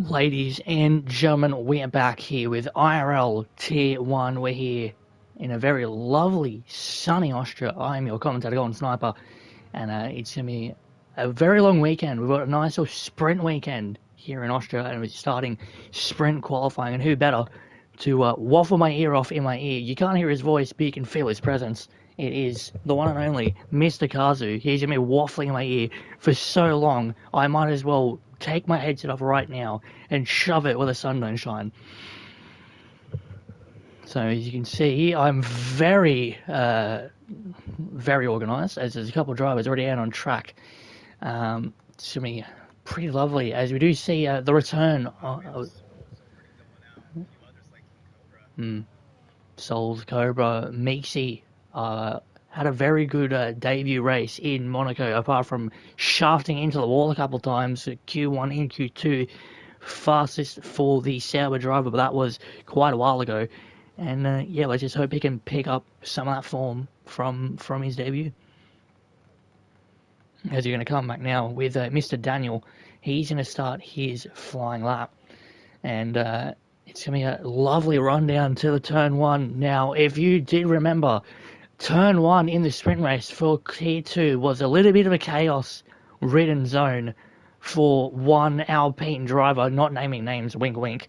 Ladies and gentlemen, we are back here with IRL Tier 1. We're here in a very lovely, sunny Austria. I'm your commentator, GoldenSniper, and it's going to be a very long weekend. We've got a nice little sprint weekend here in Austria, and we're starting sprint qualifying, and who better to waffle my ear off in my ear. You can't hear his voice, but you can feel his presence. It is the one and only Mr. Kazu. He's going to be waffling in my ear for so long, I might as well take my headset off right now and shove it where the sun don't shine. So as you can see, I'm very organised, as there's a couple of drivers already out on track. It's going to be pretty lovely, as we do see the return Souls, Cobra, Meeksy had a very good debut race in Monaco, apart from shafting into the wall a couple of times, Q1 and Q2, fastest for the Sauber driver, but that was quite a while ago. And yeah, let's just hope he can pick up some of that form from his debut. As you're going to come back now with Mr. Daniel, he's going to start his flying lap. And it's going to be a lovely rundown to the turn one. Now, if you did remember, turn one in the sprint race for Tier 2 was a little bit of a chaos-ridden zone for one Alpine driver, not naming names, wink wink.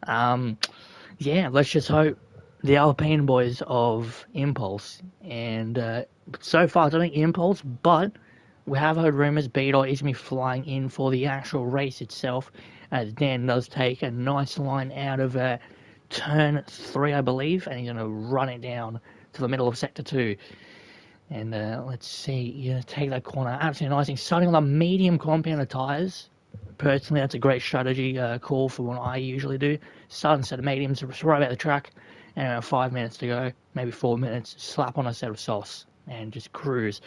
Yeah, let's just hope the Alpine boys of Impulse, and so far I don't think Impulse, but we have heard rumours Beetle is going to be flying in for the actual race itself, as Dan does take a nice line out of turn 3, I believe, and he's going to run it down to the middle of sector 2. And let's see, you're going to take that corner absolutely nice. He's starting on the medium compounded tyres. Personally, that's a great strategy call for what I usually do. Start instead of mediums, right about the track, and around 5 minutes to go, maybe 4 minutes, slap on a set of sauce and just cruise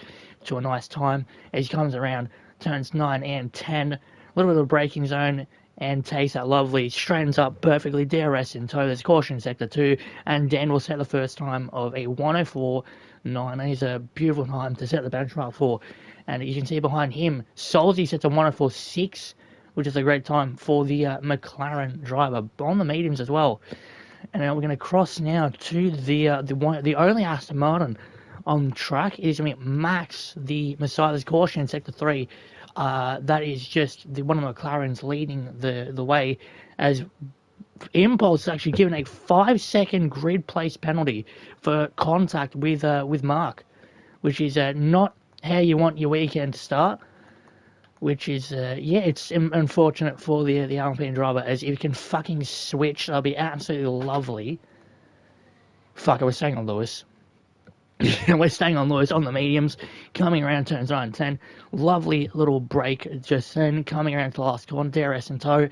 to a nice time as he comes around turns 9 and 10. A little bit of a braking zone and takes that lovely, straightens up perfectly, DRS in tow. There's caution in sector 2, and Dan will set the first time of a 104.9. He's a beautiful time to set the benchmark for. And you can see behind him, Solzy sets a 104.6, which is a great time for the McLaren driver on the mediums as well. And now we're going to cross now to the only Aston Martin on track. It is going to be Max, the Messiah's caution in sector 3. That is just one of the McLarens leading the way, as Impulse is actually given a 5-second grid place penalty for contact with Mark, which is not how you want your weekend to start. Which is, yeah, it's unfortunate for the Alpine driver, as if you can fucking switch, that'll be absolutely lovely. Fuck, we're staying on Lewis. We're staying on Lewis on the mediums, coming around turns 9 and 10. Lovely little break just then, coming around to the last corner, DRS in tow.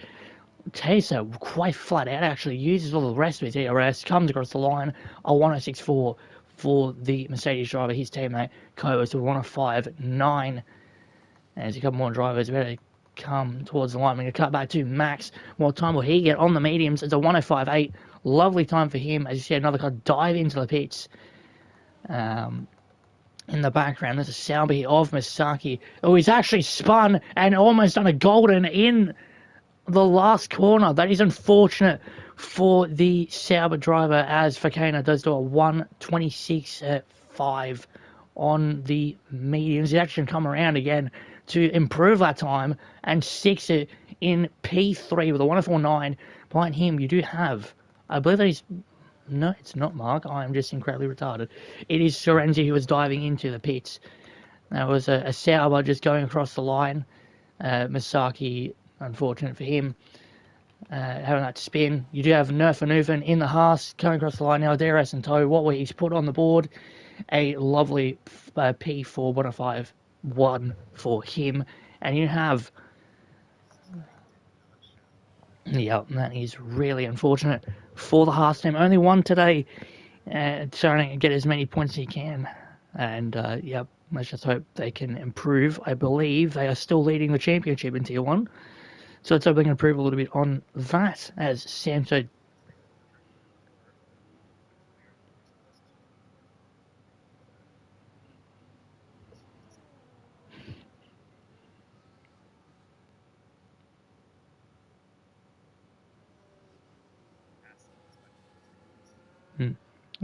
Taser, quite flat out, actually uses all the rest of his DRS, comes across the line, a 106.4 for the Mercedes driver, his teammate, Kovacs, to 105.9. And there's a couple more drivers better come towards the line. We're going to cut back to Max. What time will he get on the mediums? It's a 105.8. Lovely time for him. As you see, another car dive into the pits. In the background, there's a Sauber of Misaki. Oh, he's actually spun and almost done a golden in the last corner. That is unfortunate for the Sauber driver, as Fakana does do a 126.5 on the mediums. He's actually come around again to improve that time and six it in P3 with a 104.9. Behind him, you do have, I believe that he's, no, it's not Mark, I am just incredibly retarded. It is Sorenzi who was diving into the pits. That was a Sauber just going across the line. Misaki, unfortunate for him, having that spin. You do have Nerfanuven in the Haas coming across the line now, DRS and tow. What he's put on the board, a lovely P4 105.1 for him. And you have, yeah, that is really unfortunate for the Haas team. Only one today, trying to get as many points as he can. And yeah, let's just hope they can improve. I believe they are still leading the championship in Tier 1. So let's hope they can improve a little bit on that, as Santo.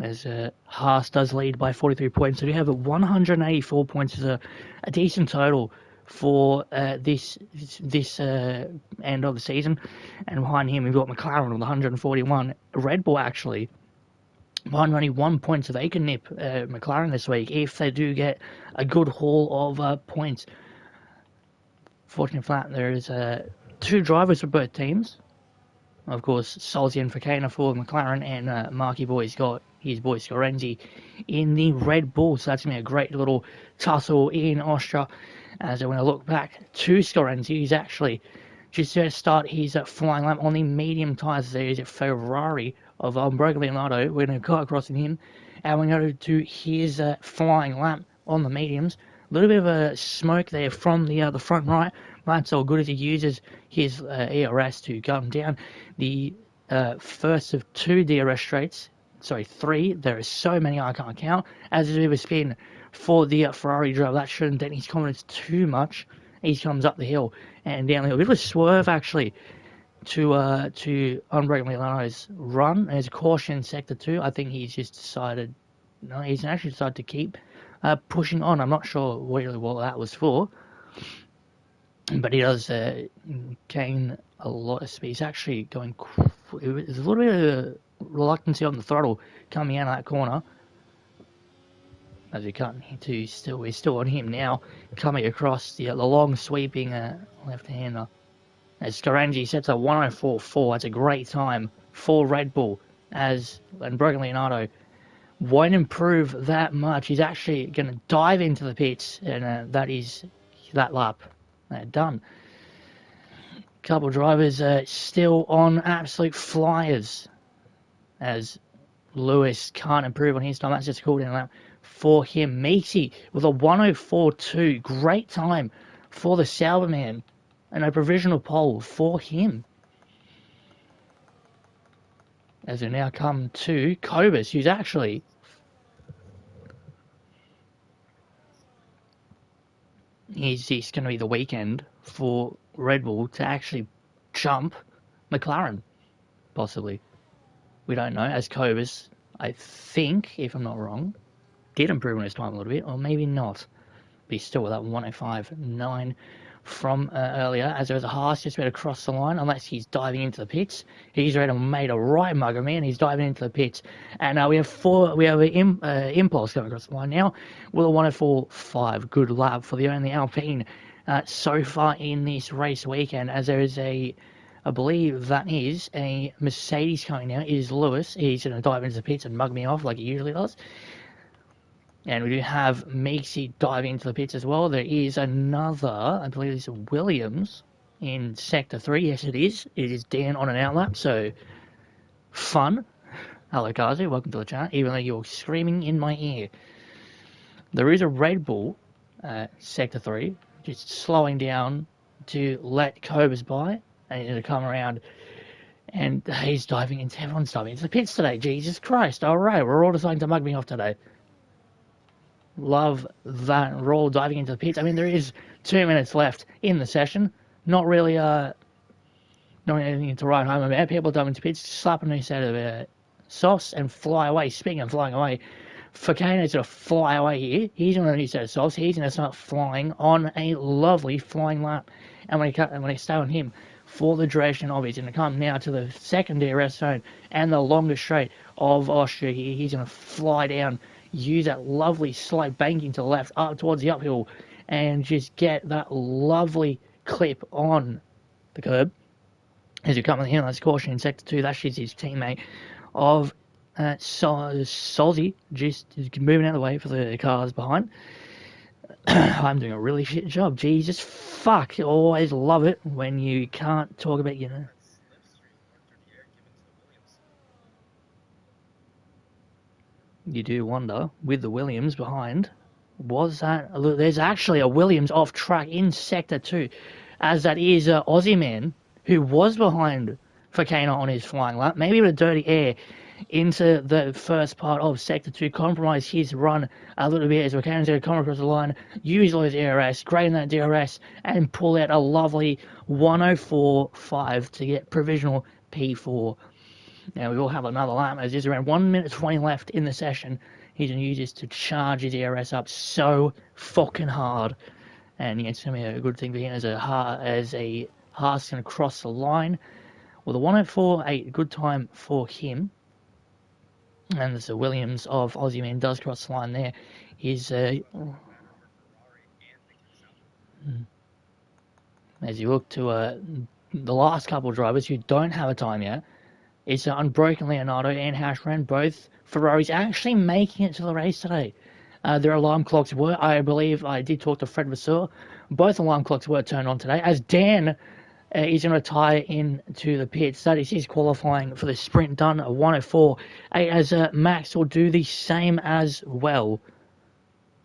as Haas does lead by 43 points. So we have 184 points as a decent total for this end of the season. And behind him, we've got McLaren with 141. Red Bull actually behind only 1 point, so they can nip McLaren this week if they do get a good haul of points. Fortunately for that, there is 2 drivers for both teams. Of course, Solzi and Fakana for McLaren, and Marky Boy's got his boy Scorenzi in the Red Bull. So that's going to be a great little tussle in Austria. As when I look back to Scorenzi, he's actually just to start his flying lap on the medium tyres. There is a Ferrari of Unbroken Leonardo. We're going to cut across in him, and we're going to do his flying lap on the mediums. A little bit of a smoke there from the front right. That's all good as he uses his ERS to gun down the first of 2 DRS straights. Sorry, 3. There are so many I can't count. As there's a bit of a spin for the Ferrari driver. That shouldn't dent his confidence too much. He comes up the hill and down the hill. A bit of a swerve actually to Unbroken Leonardo's run. There's a caution in Sector 2. I think he's just decided... No, he's actually decided to keep pushing on. I'm not sure really what that was for. But he does gain a lot of speed. He's actually going... There's a little bit of reluctancy on the throttle coming out of that corner. As we cut into we're still on him now, coming across the long sweeping left-hander. As Scorenzi sets a 104.4, that's a great time for Red Bull. As Unbroken Leonardo won't improve that much. He's actually going to dive into the pits, and that is that lap done. Couple drivers still on absolute flyers, as Lewis can't improve on his time. That's just a cool down lap for him. Meeksy with a 104.2. Great time for the Sauberman, and a provisional pole for him. As we now come to Kobus, who's actually... He's going to be the weekend for Red Bull to actually jump McLaren, possibly. We don't know, as Kobus, I think, if I'm not wrong, did improve on his time a little bit, or maybe not. But he's still with that 105.9 from earlier, as there was a Haas just ready to cross the line, unless he's diving into the pits. He's ready to made a right mug of me, and he's diving into the pits. And we have an Impulse coming across the line now with a 104.5. Good lap for the only Alpine so far in this race weekend, as there is I believe that is a Mercedes coming now. It is Lewis. He's going to dive into the pits and mug me off like he usually does. And we do have Meeksy diving into the pits as well. There is another, I believe it's Williams in Sector 3. Yes, it is. It is Dan on an outlap, so fun. Hello, Kazu. Welcome to the chat, even though you're screaming in my ear. There is a Red Bull, Sector 3, just slowing down to let Kobus by, and he's going to come around, and he's diving into, everyone's diving into the pits today. Jesus Christ. All right, we're all deciding to mug me off today. Love that. We're all diving into the pits. I mean, there is 2 minutes left in the session. Not really, not anything to write home about. People diving into pits, slap a new set of softs and fly away. Speaking of flying away, Fakana's going to fly away here. He's on a new set of softs. He's going to start flying on a lovely flying lap. And when I stay on him for the duration of it, he's going to come now to the second DRS zone and the longest straight of Austria here. He's going to fly down, use that lovely slight banking to the left up towards the uphill, and just get that lovely clip on the curb. As you come on the hill, that's caution in Sector 2. That's just his teammate of Solzi, just moving out of the way for the cars behind. I'm doing a really shit job. Jesus fuck. Always love it when you can't talk about, You do wonder, with the Williams behind, there's actually a Williams off track in Sector 2, as that is Aussie man who was behind Fakana on his flying lap, maybe with a dirty air into the first part of Sector 2, compromise his run a little bit as Fakana's going to come across the line, use all his DRS, grade that DRS, and pull out a lovely 104.5 to get provisional P4. Now, we will have another lap as there's around 1 minute 20 left in the session. He's going to use this to charge his ERS up so fucking hard. And yeah, it's going to be a good thing for him as a Haas going to cross the line. Well, the 104, a good time for him. And the Williams of Aussie Man does cross the line there. He's as you look to the last couple of drivers who don't have a time yet, it's Unbroken Leonardo and Hashran, both Ferraris actually making it to the race today. Their alarm clocks were, I believe, I did talk to Fred Vasseur, both alarm clocks were turned on today, as Dan is going to tie into the pits. That is his qualifying for the sprint done, a 104. As Max will do the same as well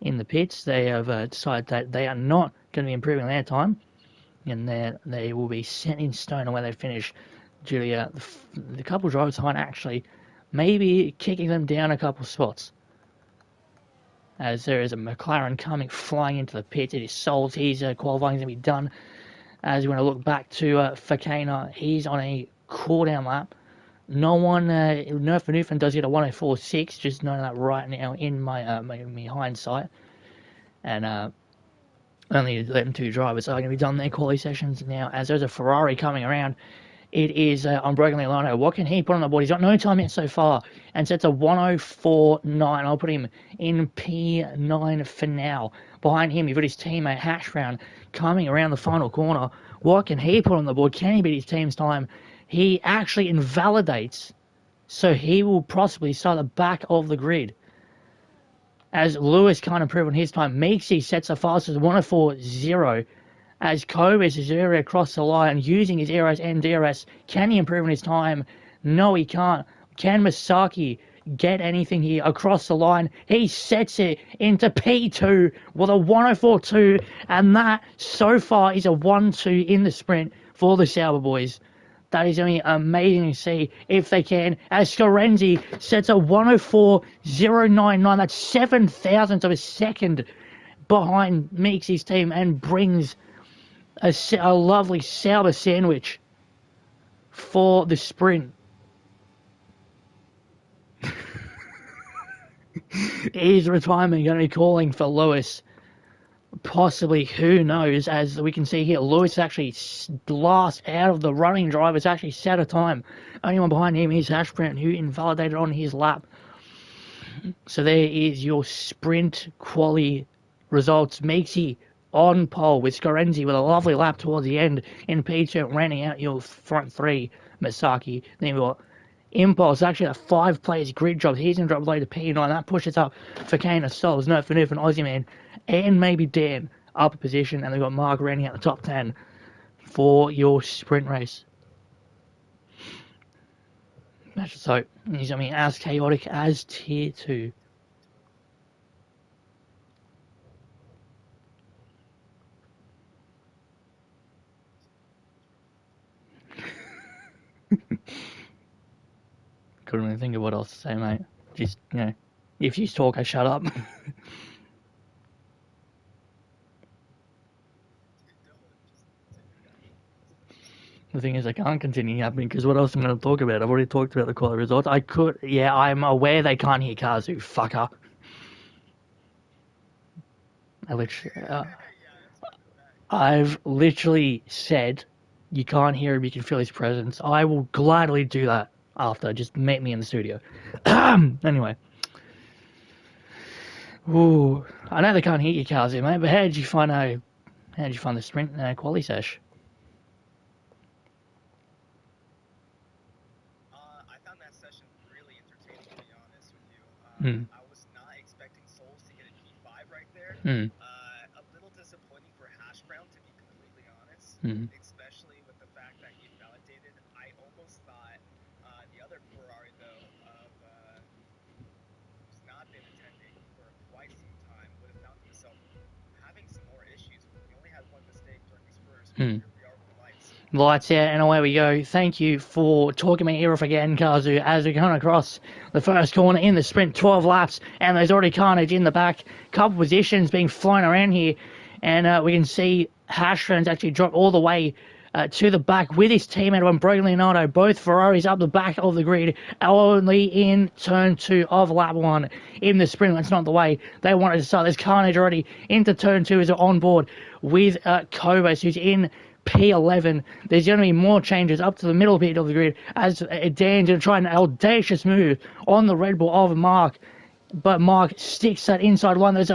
in the pits. They have decided that they are not going to be improving their time, and they will be set in stone on where they finish. Julia, the couple of drivers behind actually maybe kicking them down a couple of spots. As there is a McLaren coming flying into the pit. It is Souls. His qualifying is going to be done. As you want to look back to Fakana, he's on a cool-down lap. No one, Nerf Newfound does get a 104.6, just knowing that right now in my hindsight. And only them two drivers are going to be done their quality sessions now. As there's a Ferrari coming around, it is Unbroken Leonardo. What can he put on the board? He's got no time yet so far, and sets a 104.9. I'll put him in P9 for now. Behind him, you've got his teammate Hashround coming around the final corner. What can he put on the board? Can he beat his team's time? He actually invalidates, so he will possibly start the back of the grid. As Lewis can't improve on his time, Meeksy sets the fastest 104.0. As Kobus is very across the line using his ERS and DRS. Can he improve on his time? No, he can't. Can Masaki get anything here across the line? He sets it into P2 with a 104.2, and that so far is a 1-2 in the sprint for the Sauber boys. That is going to be amazing to see if they can. As Scorenzi sets a 104.099, that's 7,000ths of a second behind Meeksy's team, and brings a lovely Sauber sandwich for the sprint. Is retirement going to be calling for Lewis? Possibly, who knows? As we can see here, Lewis actually last out of the running drivers, actually set a time. Only one behind him is Ashbrand, who invalidated on his lap. So there is your sprint quali results. Meeksy on pole with Scorenzi with a lovely lap towards the end in P2, rounding out your front three. Masaki. Then we've got Impulse, actually at 5 players grid drops. He's going to drop low to P9. That pushes up for Kana Souls, No for Newf, and Aussie Man, and maybe Dan up a position. And they've got Mark rounding out the top 10 for your sprint race. So he's going to be as chaotic as Tier 2. Couldn't really think of what else to say, mate. Just, if you talk, I shut up. The thing is, I can't continue happening because what else am I going to talk about? I've already talked about the quality results. I'm aware they can't hear Kazu, fucker. I've literally said you can't hear him, you can feel his presence. I will gladly do that after. Just meet me in the studio. Anyway. Ooh, I know they can't hear you, Kazu, mate, but how did you find the sprint quali sesh? I found that session really entertaining, to be honest with you. I was not expecting Souls to get a P5 right there. A little disappointing for Hash Brown, to be completely honest, especially with the fact that he validated. I almost thought the other Ferrari, though, who's not been attending for quite some time, would have found himself having some more issues. He only had one mistake during his first. Here we are with the lights. Lights out, and away we go. Thank you for talking me ear off again, Kazu, as we come across the first corner in the sprint, 12 laps, and there's already carnage in the back. Couple positions being flown around here, and we can see Hashran's actually dropped all the way to the back with his teammate Unbroken Leonardo. Both Ferraris up the back of the grid, only in turn 2 of lap 1 in the sprint. That's not the way they wanted to start. There's carnage already into turn 2 as they're on board with Kobus, who's in P11. There's going to be more changes up to the middle bit of the grid as Dan's going to try an audacious move on the Red Bull of Mark. But Mark sticks that inside one. That's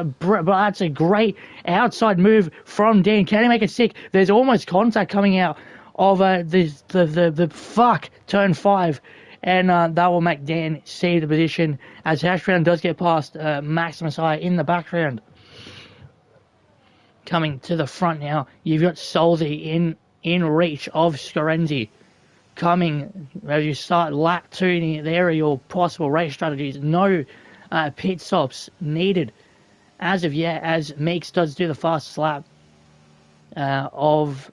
a great outside move from Dan. Can he make it stick? There's almost contact coming out of the turn 5. And that will make Dan see the position as Hashbrown does get past Maximus High in the background. Coming to the front now, you've got Solzy in reach of Scorenzi. Coming as you start lap 2, there are your possible race strategies. No pit stops needed as of yet, as Meeks does do the fastest lap of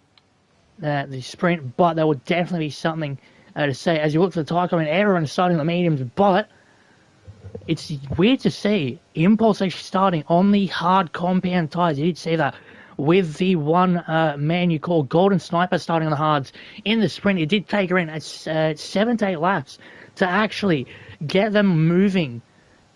the sprint, but there will definitely be something to say as you look to the tire comment. Everyone is starting the mediums, but it's weird to see Impulse actually starting on the hard compound tires. You did see that with the one man you call GoldenSniper starting on the hards in the sprint. It did take her in at 7 to 8 laps to actually get them moving.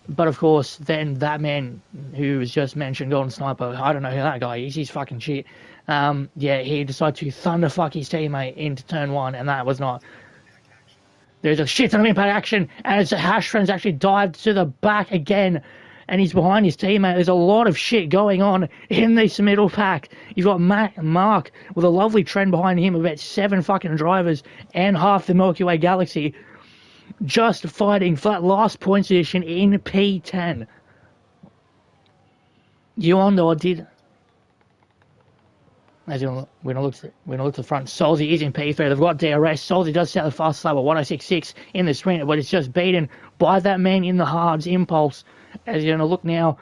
But of course, then that man who was just mentioned, GoldenSniper, I don't know who that guy is, he's fucking shit. He decided to thunderfuck his teammate into turn 1, and that was not. There's a shit ton of impact action, as Hashfren's actually dived to the back again, and he's behind his teammate. There's a lot of shit going on in this middle pack. You've got Mark with a lovely trend behind him of about 7 fucking drivers and half the Milky Way galaxy, just fighting for that last point position in P10. Yuando did. As we're going to look to the front, Solzy is in P3. They've got DRS. Solzy does set the fastest lap at 106.6 in the sprint, but it's just beaten by that man in the hards, Impulse. As you're going to look now,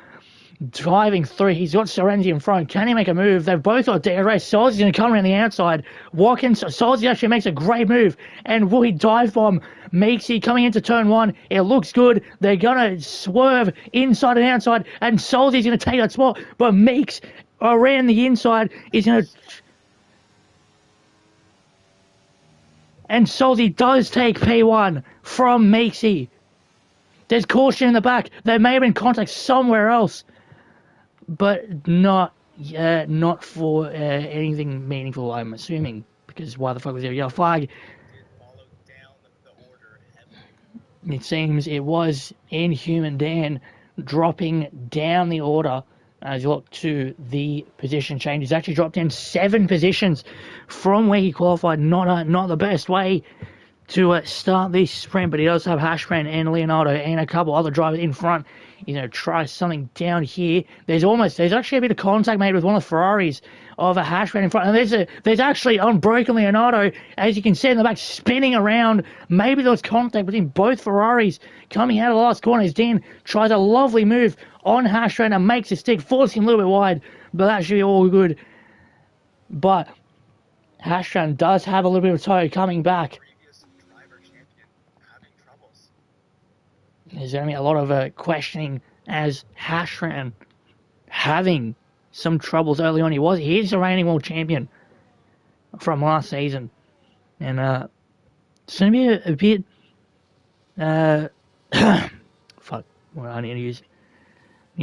driving through, he's got Sorenzi in front. Can he make a move? They've both got DRS. Solzy's going to come around the outside. Solzy actually makes a great move, and will he dive bomb Meeksy coming into turn 1? It looks good. They're going to swerve inside and outside, and Solzy's going to take that spot, but Meeks around the inside is going to... And Solzy does take P1 from Meeksy. There's caution in the back. There may have been contact somewhere else, but not for anything meaningful, I'm assuming, because why the fuck was there a yellow flag? It seems it was Inhuman Dan dropping down the order. As you look to the position change, he's actually dropped down 7 positions from where he qualified. Not the best way to start this sprint, but he does have Hashbrand and Leonardo and a couple other drivers in front. He's going to try something down here. There's actually a bit of contact made with one of the Ferraris of a Hashbrand in front. And there's actually Unbroken Leonardo, as you can see in the back, spinning around. Maybe there was contact between both Ferraris coming out of the last corner as Dan tries a lovely move on Hashbrand and makes a stick, forcing him a little bit wide, but that should be all good. But Hashbrand does have a little bit of toe coming back. There's going to be a lot of questioning as Hashran having some troubles early on. He is the reigning world champion from last season. And it's going to be a bit... fuck, well, I need to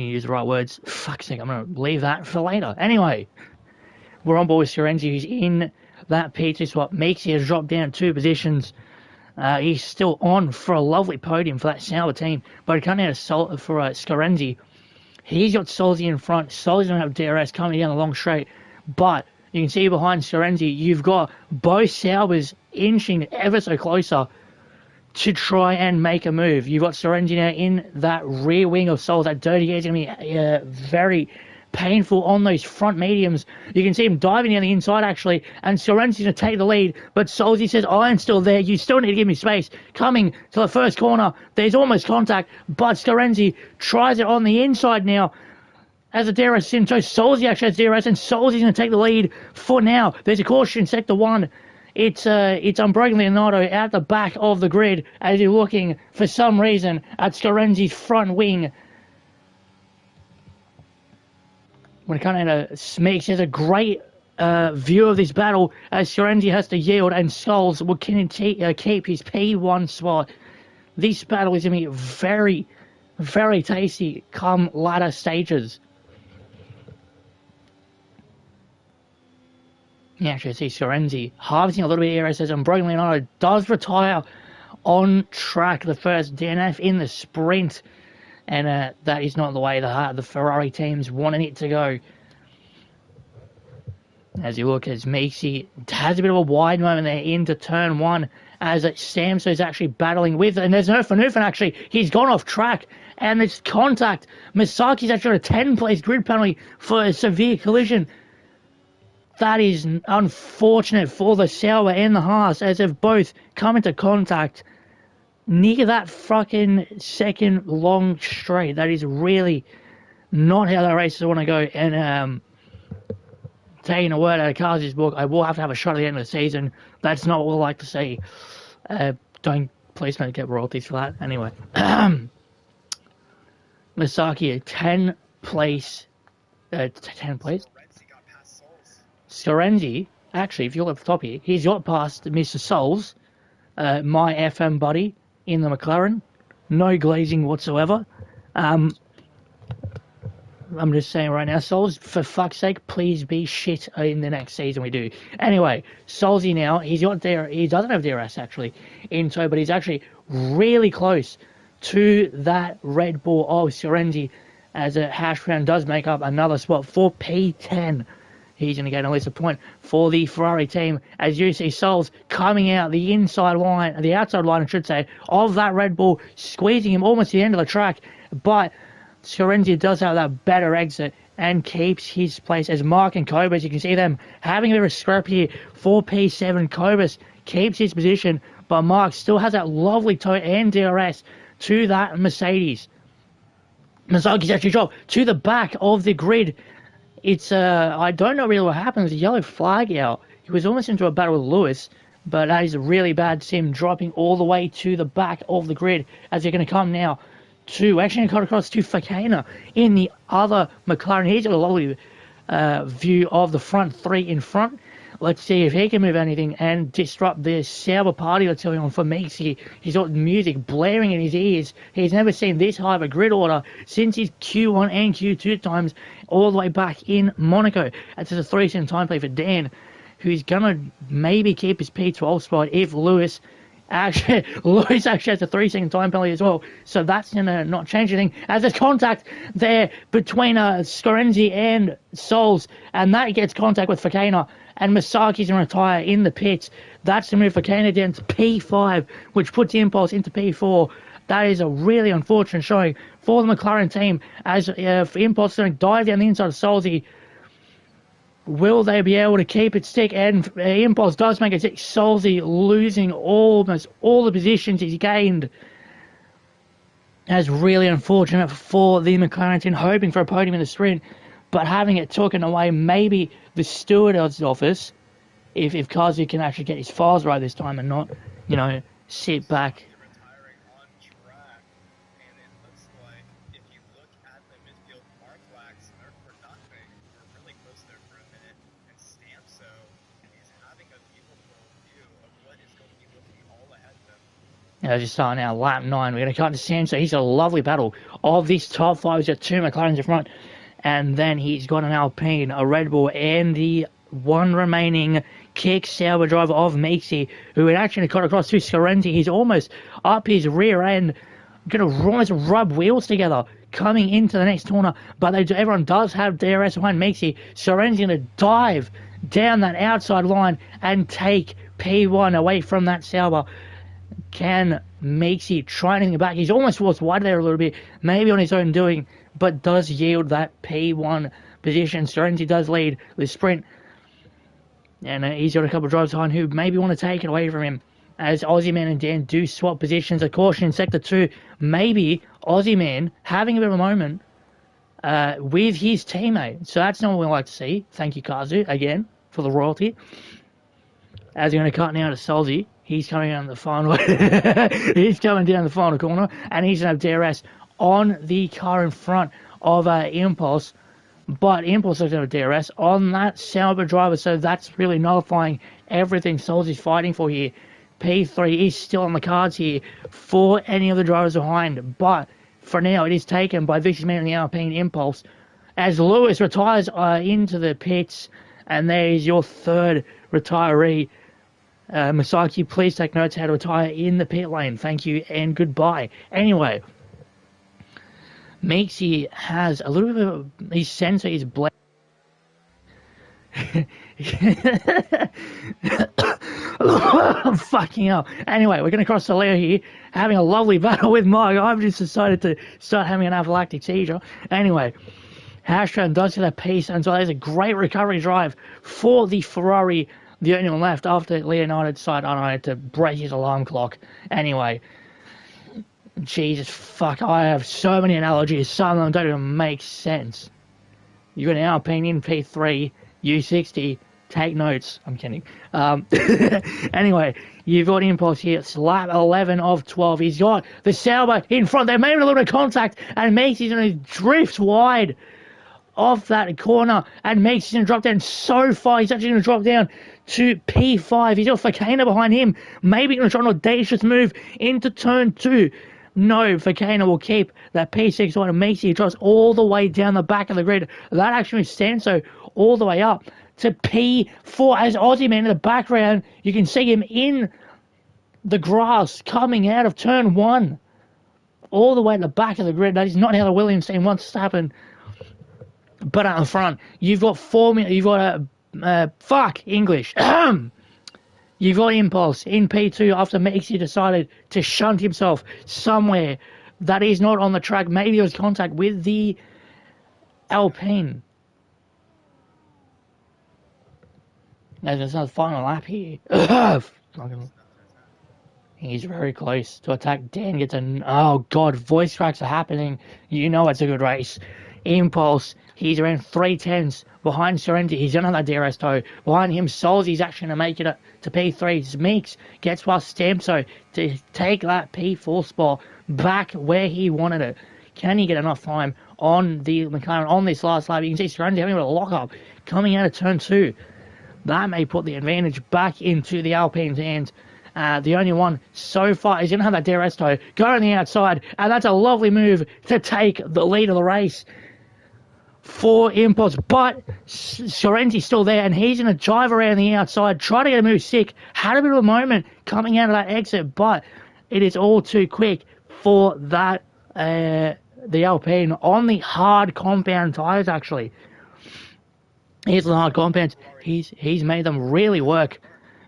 use the right words. Fuck's sake, I'm going to leave that for later. Anyway, we're on board with Scorenzi, who's in that P2 swap. Meeksy has dropped down 2 positions. He's still on for a lovely podium for that Sauber team, but coming out for Scorenzi, he's got Solzy in front. Solzy don't have DRS coming down the long straight, but you can see behind Scorenzi, you've got both Saubers inching ever so closer to try and make a move. You've got Scorenzi now in that rear wing of Sol. That dirty air is going to be very painful on those front mediums. You can see him diving down the inside actually, and Scorenzi's going to take the lead, but Solzy says, I'm still there, you still need to give me space. Coming to the first corner, there's almost contact, but Scorenzi tries it on the inside now as a DRS in. So Solzy actually has DRS, and Solzy's going to take the lead for now. There's a caution in sector 1. It's Unbroken Leonardo at the back of the grid as you're looking for some reason at Scorenzi's front wing. When it comes down to Smeeks, there's a great view of this battle as Sorenzi has to yield and Souls will keep his P1 spot. This battle is going to be very, very tasty come latter stages. You actually see Sorenzi harvesting a little bit of ERS as Broken Leonardo does retire on track, the first DNF in the sprint. And that is not the way the Ferrari teams wanted it to go. As you look, as Meeksy has a bit of a wide moment there into turn one, as Samso is actually battling with, and there's no Fanufan actually, he's gone off track, and there's contact. Masaki's actually got a 10-place grid penalty for a severe collision. That is unfortunate for the Sauber and the Haas, as they've both come into contact near that fucking second long straight. That is really not how the races want to go. And taking a word out of Kazi's book, I will have to have a shot at the end of the season. That's not what we'll like to see. Please don't get royalties for that. Anyway, Masaki, 10 place. Sorenzi, actually, if you look at the top here, he's got past Mr. Souls, my FM buddy in the McLaren. No glazing whatsoever. I'm just saying right now, Souls, for fuck's sake, please be shit in the next season we do. Anyway, Soulsy now, he doesn't have DRS actually in tow, but he's actually really close to that Red Bull of Sorenzi, as a hash brown does make up another spot for P10. He's going to get at least a point for the Ferrari team, as you see Souls coming out the outside line, I should say, of that Red Bull, squeezing him almost to the end of the track. But Sorenzi does have that better exit and keeps his place, as Mark and Kobus, you can see them having a bit of a scrap here for P7. Kobus keeps his position, but Mark still has that lovely tow and DRS to that Mercedes. Masaki's actually dropped to the back of the grid. It's, I don't know really what happened. There's a yellow flag out. He was almost into a battle with Lewis, but that is really bad to see him dropping all the way to the back of the grid, as they're going to come now to, actually cut across to Fakana in the other McLaren. He's got a lovely view of the front three in front. Let's see if he can move anything and disrupt the Sauber party that's going on for Meeksy. He's got music blaring in his ears. He's never seen this high of a grid order since his Q1 and Q2 times all the way back in Monaco. That's just a 3-second time play for Dan, who's going to maybe keep his P12 spot if Lewis actually has a 3-second time penalty as well. So that's going to not change anything, as there's contact there between Scorenzi and Souls, and that gets contact with Fakana. And Masaki's going to retire in the pits. That's to move Fakana down to P5, which puts Impulse into P4. That is a really unfortunate showing for the McLaren team, as Impulse is going to dive down the inside of Solzy. Will they be able to keep it stick? And Impulse does make it stick. Solzy losing almost all the positions he's gained. That's really unfortunate for the McLaren team, hoping for a podium in the sprint, but having it taken away. Maybe the steward's office, if Kazu can actually get his files right this time and not, sit back. Retiring on track, and it looks like if you look at the midfield mark flags, they're for nothing. We're really close there for a minute, and Stamso is having a beautiful view of what is going to be looking all ahead of them. As you saw now, lap 9, we're going to cut to Stamso. He's got a lovely battle of this top 5. He's got 2 McLarens in front. And then he's got an Alpine, a Red Bull, and the one remaining kick Sauber driver of Meeksy, who had actually cut across to Scorenzi. He's almost up his rear end, going to almost rub wheels together coming into the next corner. But everyone does have DRS behind Meeksy. Scorenzi going to dive down that outside line and take P1 away from that Sauber. Can Meeksy try anything back? He's almost forced wide there a little bit, maybe on his own doing, but does yield that P1 position. Sorenzi does lead the sprint, and he's got a couple of drivers behind who maybe want to take it away from him, as Aussie Man and Dan do swap positions. A caution in Sector 2. Maybe Aussie Man having a bit of a moment with his teammate. So that's not what we like to see. Thank you, Kazu, again, for the royalty. As we're going to cut now to Solzy. He's coming down the final. He's coming down the final corner, and he's going to have DRS on the car in front of Impulse. but Impulse looks at a DRS on that Sauber driver, so that's really nullifying everything Souls is fighting for here. P3 is still on the cards here for any of the drivers behind, but for now it is taken by Vicious Man and the Alpine Impulse as Lewis retires into the pits, and there is your third retiree. Masaki, please take notes how to retire in the pit lane. Thank you and goodbye. Anyway, Meeksy has a little bit of his sensor is black. Fucking hell. Anyway, we're going to cross the layer here, having a lovely battle with Mark. I've just decided to start having an anaphylactic seizure. Anyway, Hashram does get a piece, and so there's a great recovery drive for the Ferrari, the only one left after Leonardo decided to break his alarm clock. Anyway, Jesus fuck, I have so many analogies, some of them don't even make sense. You got an Alpine in P3, U60, take notes. I'm kidding. Anyway, you've got Impulse here. It's lap 11 of 12. He's got the Sauber in front. They made a little bit of contact, and Macy's going to drift wide off that corner, and Macy's going to drop down so far. He's actually going to drop down to P5. He's got Fakana behind him. Maybe going to try an audacious move into turn 2. No, Fakana will keep that P6 on, and Macy drops all the way down the back of the grid. That actually stands so all the way up to P4 as Aussie Man in the background. You can see him in the grass coming out of turn 1 all the way at the back of the grid. That is not how the Williams team wants to happen. But out the front, you've got you've got English. You've got Impulse in P2 after Maxi decided to shunt himself somewhere that is not on the track. Maybe there was contact with the Alpine. There's another final lap here. He's very close to attack. Dan gets oh god, voice cracks are happening. You know it's a good race. Impulse, he's around 3/10 behind Sorrenti. He's another DRS toe. Behind him, Souls, he's actually going to make it to P3. Meeks gets past Stamso to take that P4 spot back where he wanted it. Can he get enough time on the McLaren on this last lap? You can see Sorrenti having a lock up coming out of turn 2. That may put the advantage back into the Alpine's hands. The only one so far is going to have that DRS toe go on the outside, and that's a lovely move to take the lead of the race for Impulse, but Sorrenti's still there, and he's going to drive around the outside, try to get a move sick. Had a bit of a moment coming out of that exit, but it is all too quick for that the Alpine on the hard compound tyres. Actually, here's the hard compounds. He's made them really work.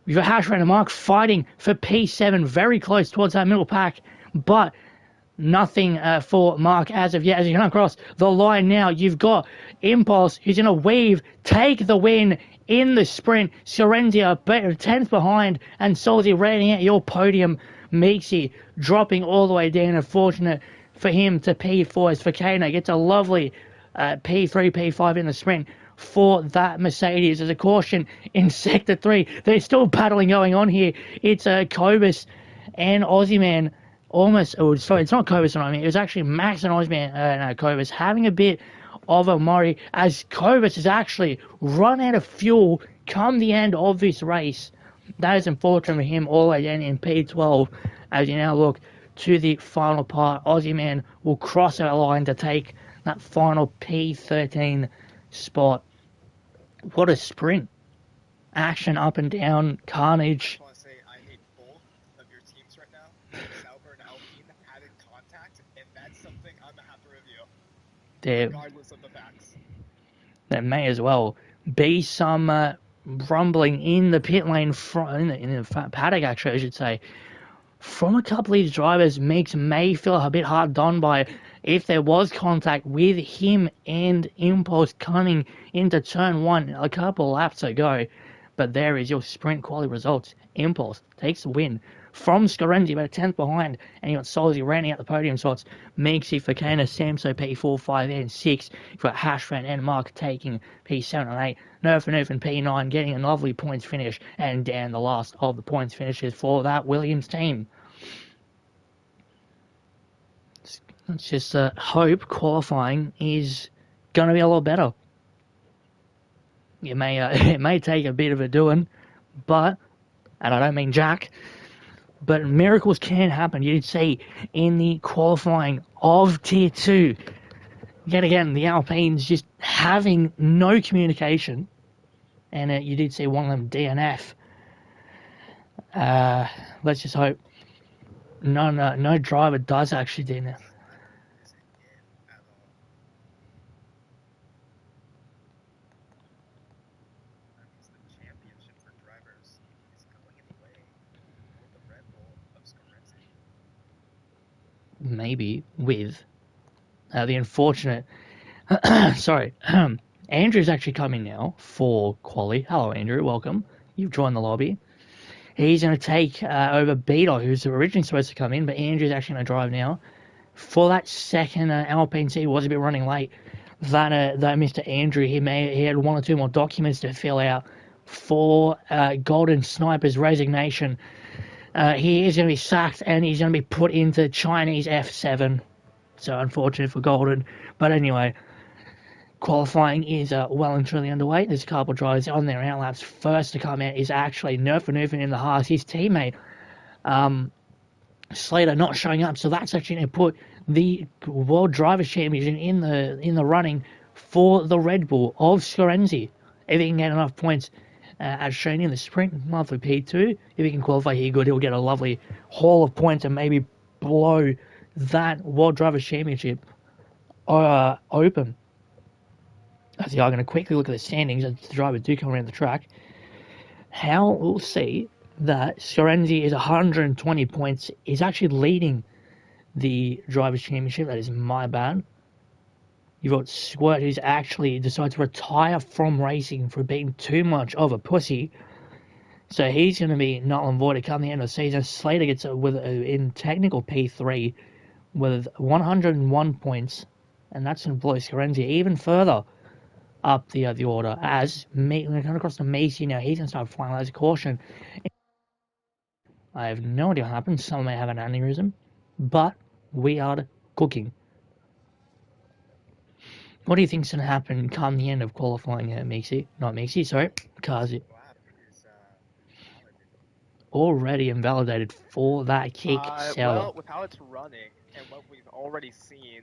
We've got Hashran and Mark fighting for P7, very close towards that middle pack, but nothing for Mark as of yet. As you come across the line now, you've got Impulse, who's going to weave, take the win in the sprint. Sorrenti 10th behind, and Solzy rounding out your podium. Meeksy dropping all the way down. Unfortunate for him to P4 as Fakana gets a lovely P3, P5 in the sprint for that Mercedes. There's a caution in Sector 3. There's still battling going on here. It's Cobus and Aussie Man. Sorry, it's not Cobus and it was actually Max and Osman, Cobus, having a bit of a Murray as Cobus has actually run out of fuel come the end of this race. That is unfortunate for him all the way down in P12 as you now look to the final part. Aussie Man will cross that line to take that final P13 spot. What a sprint. Action up and down, carnage. Regardless of the facts. There may as well be some rumbling in the pit lane, in the paddock actually I should say, from a couple of these drivers. Meeks may feel a bit hard done by if there was contact with him and Impulse coming into turn 1 a couple laps ago. But there is your sprint quality results. Impulse takes the win from Scorenzi, about a 10th behind, and you got Solzy rounding out the podium slots. Meeksy, Fakana, Samso, P4, 5, and 6. You've got Hashran and Mark taking P7 and 8. Nerf and P9 getting a lovely points finish, and down the last of the points finishes for that Williams team. Let's just hope qualifying is going to be a lot better. it may it may take a bit of a doing, but, and I don't mean Jack, but miracles can happen. You did see in the qualifying of Tier 2, yet again, the Alpines just having no communication, and you did see one of them DNF. Let's just hope no driver does actually DNF. Maybe with the unfortunate. Sorry, Andrew's actually coming now for quali. Hello, Andrew. Welcome. You've joined the lobby. He's going to take over Beetle, who's originally supposed to come in, but Andrew's actually going to drive now. For that second Alpine C was a bit running late. That Mr. Andrew, he had one or two more documents to fill out for GoldenSniper's resignation. He is going to be sacked and he's going to be put into Chinese F7. So unfortunate for Golden. But anyway, qualifying is well and truly underway. There's a couple of drivers on their outlaps. First to come out is actually Nerfenoofen in the Haas. His teammate, Slater, not showing up. So that's actually going to put the World Drivers' Championship in the running for the Red Bull of Scorenzi. If he can get enough points as shown in the sprint, monthly P2, if he can qualify here good, he'll get a lovely haul of points and maybe blow that World Drivers' Championship open. As we are going to quickly look at the standings as the drivers do come around the track. How we'll see that Scorenzi is 120 points. He's actually leading the Drivers' Championship. That is my bad. You've got Squirt, who's actually decided to retire from racing for being too much of a pussy. So he's going to be null and void to come the end of the season. Slater gets in technical P3 with 101 points, and that's going to blow Scorenzi even further up the order. As when we come across to Macy now, he's going to start flying as a caution. I have no idea what happened. Someone may have an aneurysm, but we are cooking. What do you think's going to happen come the end of qualifying Kazi. Already invalidated for that kick. Well, with how it's running and what we've already seen,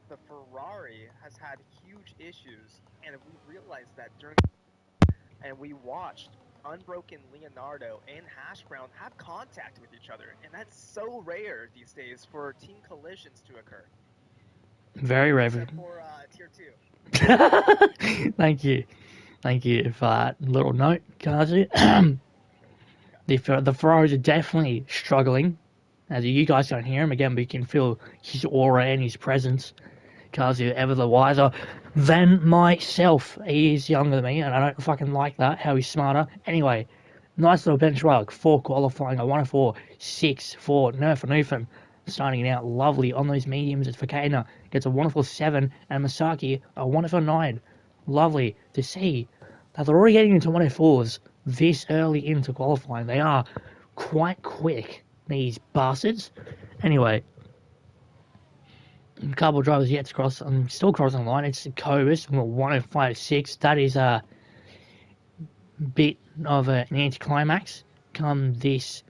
the Ferrari has had huge issues, and we realized that and we watched Unbroken Leonardo and Hash Brown have contact with each other, and that's so rare these days for team collisions to occur. Very rare. Except for Tier 2. Thank you for that little note, Kazu. The Ferraris are definitely struggling. As you guys can't hear him again, but you can feel his aura and his presence. Kazu ever the wiser than myself. He is younger than me, and I don't fucking like that, how he's smarter. Anyway, nice little benchmark for qualifying. A 104.6 for Nerfenoofen. Starting out lovely on those mediums as Fakana gets a wonderful 7, and Masaki a wonderful 9. Lovely to see that they're already getting into 104s this early into qualifying. They are quite quick, these bastards. Anyway, a couple of drivers yet to cross. I'm still crossing the line. It's Cobus, 105.6. That is a bit of an anticlimax come this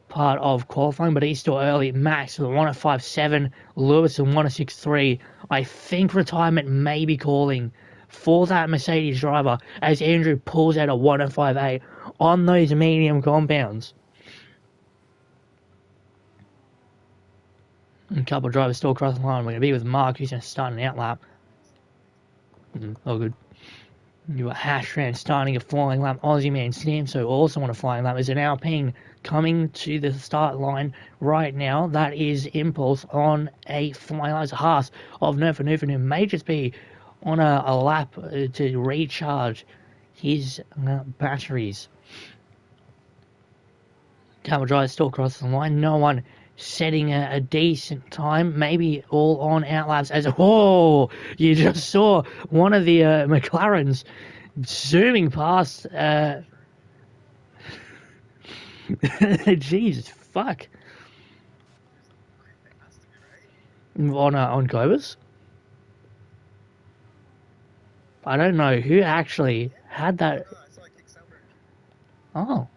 part of qualifying, but he's still early. Max with a 105.7. Lewis with 106.3. I think retirement may be calling for that Mercedes driver as Andrew pulls out a 105.8 on those medium compounds. A couple of drivers still crossing the line. We're going to be with Mark, who's going to start an outlap. Oh, good. You've got Hashran starting a flying lap. Aussie Man Samso also on a flying lap. There's an Alpine coming to the start line right now. That is Impulse on a flying lap. It's a Haas of Nerfenoofen, who may just be on a lap to recharge his batteries. Couple of drivers still crossing the line. No one setting a decent time, maybe all on outlaps as you just saw one of the McLarens zooming past Jesus fuck on Cobus. I don't know who actually had that. I saw a kick Sauber. Oh.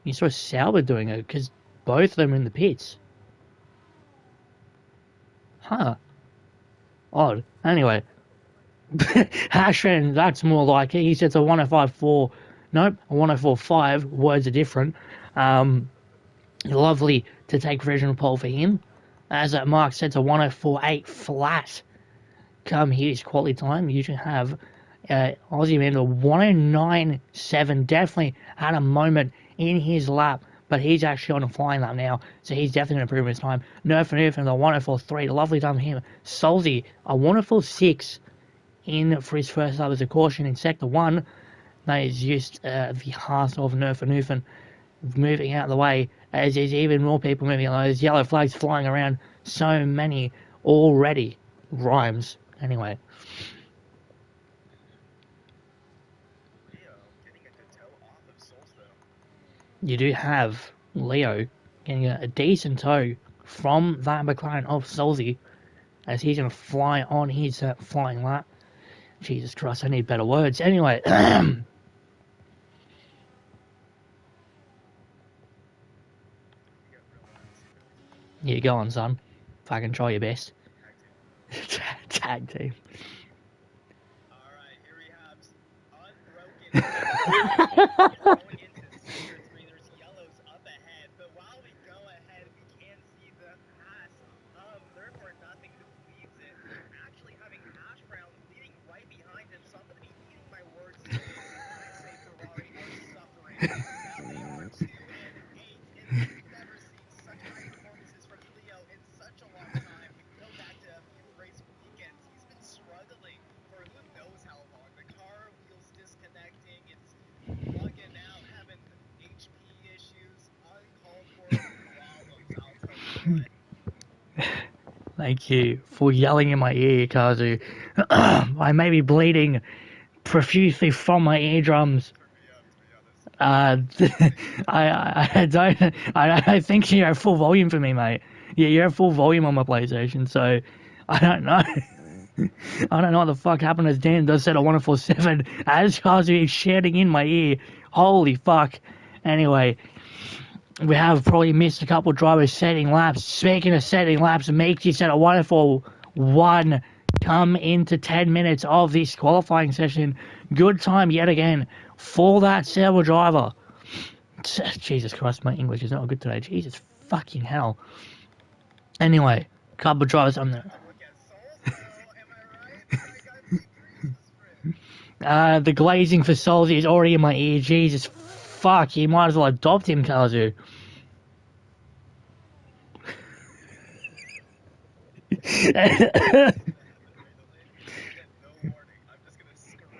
You saw Sauber doing it because both of them are in the pits. Huh. Odd. Anyway. Hashran, that's more like it. He says a 105.4. Nope, a 104.5. Words are different. Lovely to take provisional pole for him. As Mark said, it's a 104.8 flat. Come his quality time, you should have Aussie man, the 109.7. Definitely had a moment in his lap, but he's actually on a flying lap now, so he's definitely going to improve his time. Nerf and the 104.3, lovely time for him. Solzy, a 104.6 in for his first lap as a caution in sector 1. That is just the heart of Nerf and Newfen moving out of the way, as there's even more people moving on. Those yellow flags flying around, so many already. Rhymes, anyway. Leo getting a good toe off of Souls, though. You do have Leo getting a decent toe from that McLaren of Solzy, as he's going to fly on his flying lap. Jesus Christ, I need better words. Anyway, you go on, son. Fucking try your best. Tag team. Alright, here we have Unbroken. Going into sector 3, there's yellows up ahead, but while we go ahead, we can see the pass of Therefore Nothing who leads it. Actually having Hash Brown leading right behind him, so I'm going to be eating my words today when I say Ferrari are suffering. Now they are 2 and 8, and we've never seen such high performances from Leo in such a long time. We can go back to a few race weekends. He's been struggling for who knows how long. The car wheels disconnecting, it's bugging out, having HP issues, uncalled for problems, I'll tell you what. Thank you for yelling in my ear, Kazu. I may be bleeding profusely from my eardrums. I don't think you're at full volume for me, mate. Yeah, you're at full volume on my PlayStation, so I don't know. I don't know what the fuck happened as Dan does set a 147 as Kazu is shouting in my ear. Holy fuck. Anyway, we have probably missed a couple of drivers setting laps. Speaking of setting laps, Meeky set a 104.1 come into 10 minutes of this qualifying session. Good time yet again for that Sauber driver. Jesus Christ, my English is not good today. Jesus fucking hell. Anyway, couple of drivers on there. The glazing for Solzy is already in my ear. Jesus fuck, you might as well adopt him, Kazu.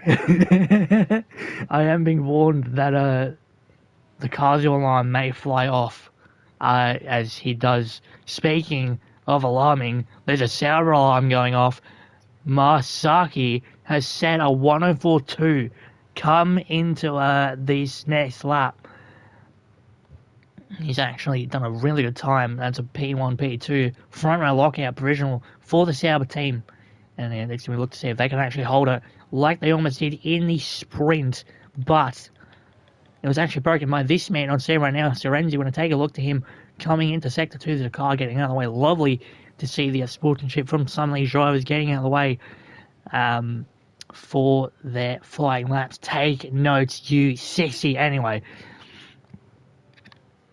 I am being warned that the Kazu alarm may fly off as he does. Speaking of alarming, there's a Sauber alarm going off. Masaki has set a 104.2 come into this next lap. He's actually done a really good time. That's a P1, P2 front row lockout provisional for the Sauber team. And then next we look to see if they can actually hold it like they almost did in the sprint. But it was actually broken by this man on scene right now. Serenzi, when I take a look to him coming into Sector 2, there's a car getting out of the way. Lovely to see the sportsmanship from some of these drivers getting out of the way for their flying laps. Take notes, you sexy. Anyway,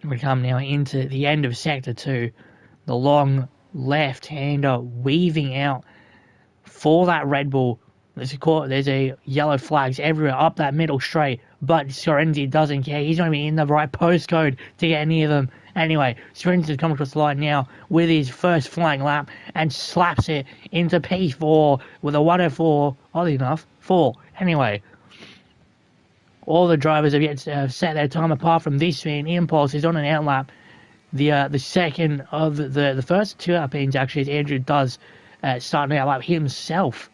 we come now into the end of Sector 2. The long left-hander weaving out for that Red Bull. There's a yellow flags everywhere up that middle straight, but Sorenzi doesn't care. He's going to be in the right postcode to get near them. Anyway, Sorenzi's coming across the line now with his first flying lap and slaps it into P4 with a 104, oddly enough, 4. Anyway, all the drivers have yet to set their time apart from this man. Impulse is on an outlap. The second of the first two Alpines actually is Andrew does start an outlap himself.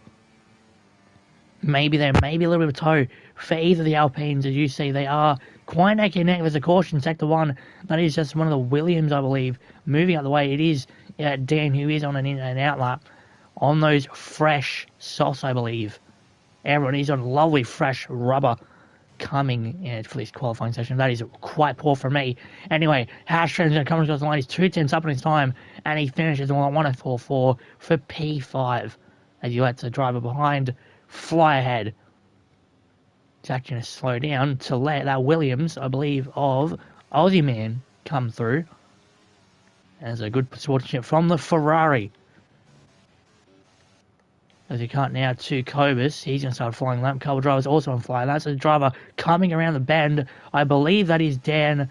Maybe there may be a little bit of a toe for either of the Alpines. As you see, they are quite neck and neck. There's a caution, Sector 1. That is just one of the Williams, I believe, moving out of the way. It is Dan who is on an in and out lap on those fresh softs, I believe. Everyone is on lovely fresh rubber coming in for this qualifying session. That is quite poor for me. Anyway, Hashram's going to come across the line. He's 2 tenths up in his time, and he finishes on 104.4 for P5 as he lets the driver behind fly ahead. He's actually going to slow down to let that Williams, I believe, of Aussie Man come through. As a good sportsmanship from the Ferrari. As he cut now to Cobus, he's going to start flying lap. Couple drivers also on flying lap. So the driver coming around the bend, I believe that is Dan,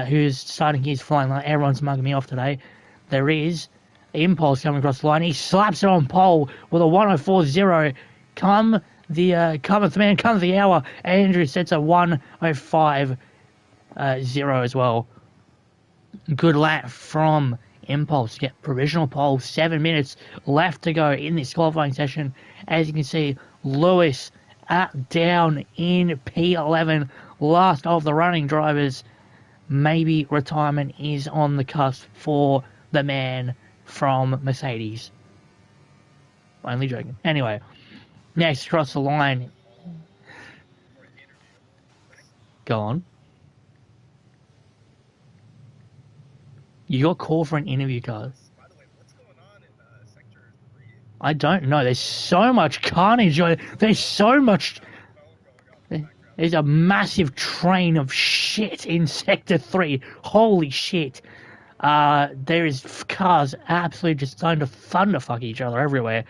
who's starting his flying lap. Everyone's mugging me off today. There is Impulse coming across the line. He slaps it on pole with a 104.0. Come the hour. Andrew sets a 105.0 as well. Good lap from Impulse to get provisional pole. 7 minutes left to go in this qualifying session. As you can see, Lewis down in P11, last of the running drivers. Maybe retirement is on the cusp for the man from Mercedes. Only joking. Anyway, next across the line. Go on. You got called for an interview, card. By the way, what's going on in Sector 3? I don't know. There's so much carnage. There's so much... There's a massive train of shit in Sector 3. Holy shit. There is cars absolutely just starting to thunderfuck each other everywhere.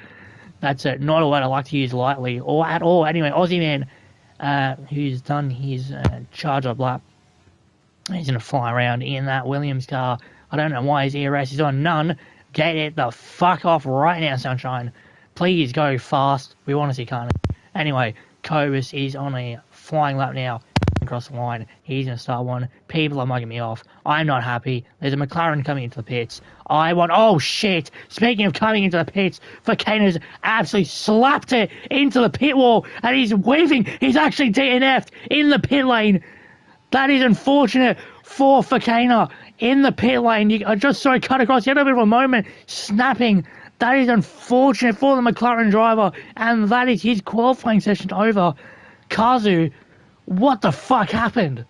That's not a word I like to use lightly or at all. Anyway, Aussie Man, who's done his charge-up lap, he's going to fly around in that Williams car. I don't know why his ERS is on none. Get it the fuck off right now, Sunshine. Please go fast. We want to see carnage. Anyway, Cobus is on a flying lap now across the line. He's going to start one. People are mugging me off. I'm not happy. There's a McLaren coming into the pits. Oh shit! Speaking of coming into the pits, Fakana's absolutely slapped it into the pit wall and he's weaving. He's actually DNF'd in the pit lane. That is unfortunate for Fakana in the pit lane. I just saw it cut across. He had a bit of a moment snapping. That is unfortunate for the McLaren driver, and that is his qualifying session over. Kazu, what the fuck happened?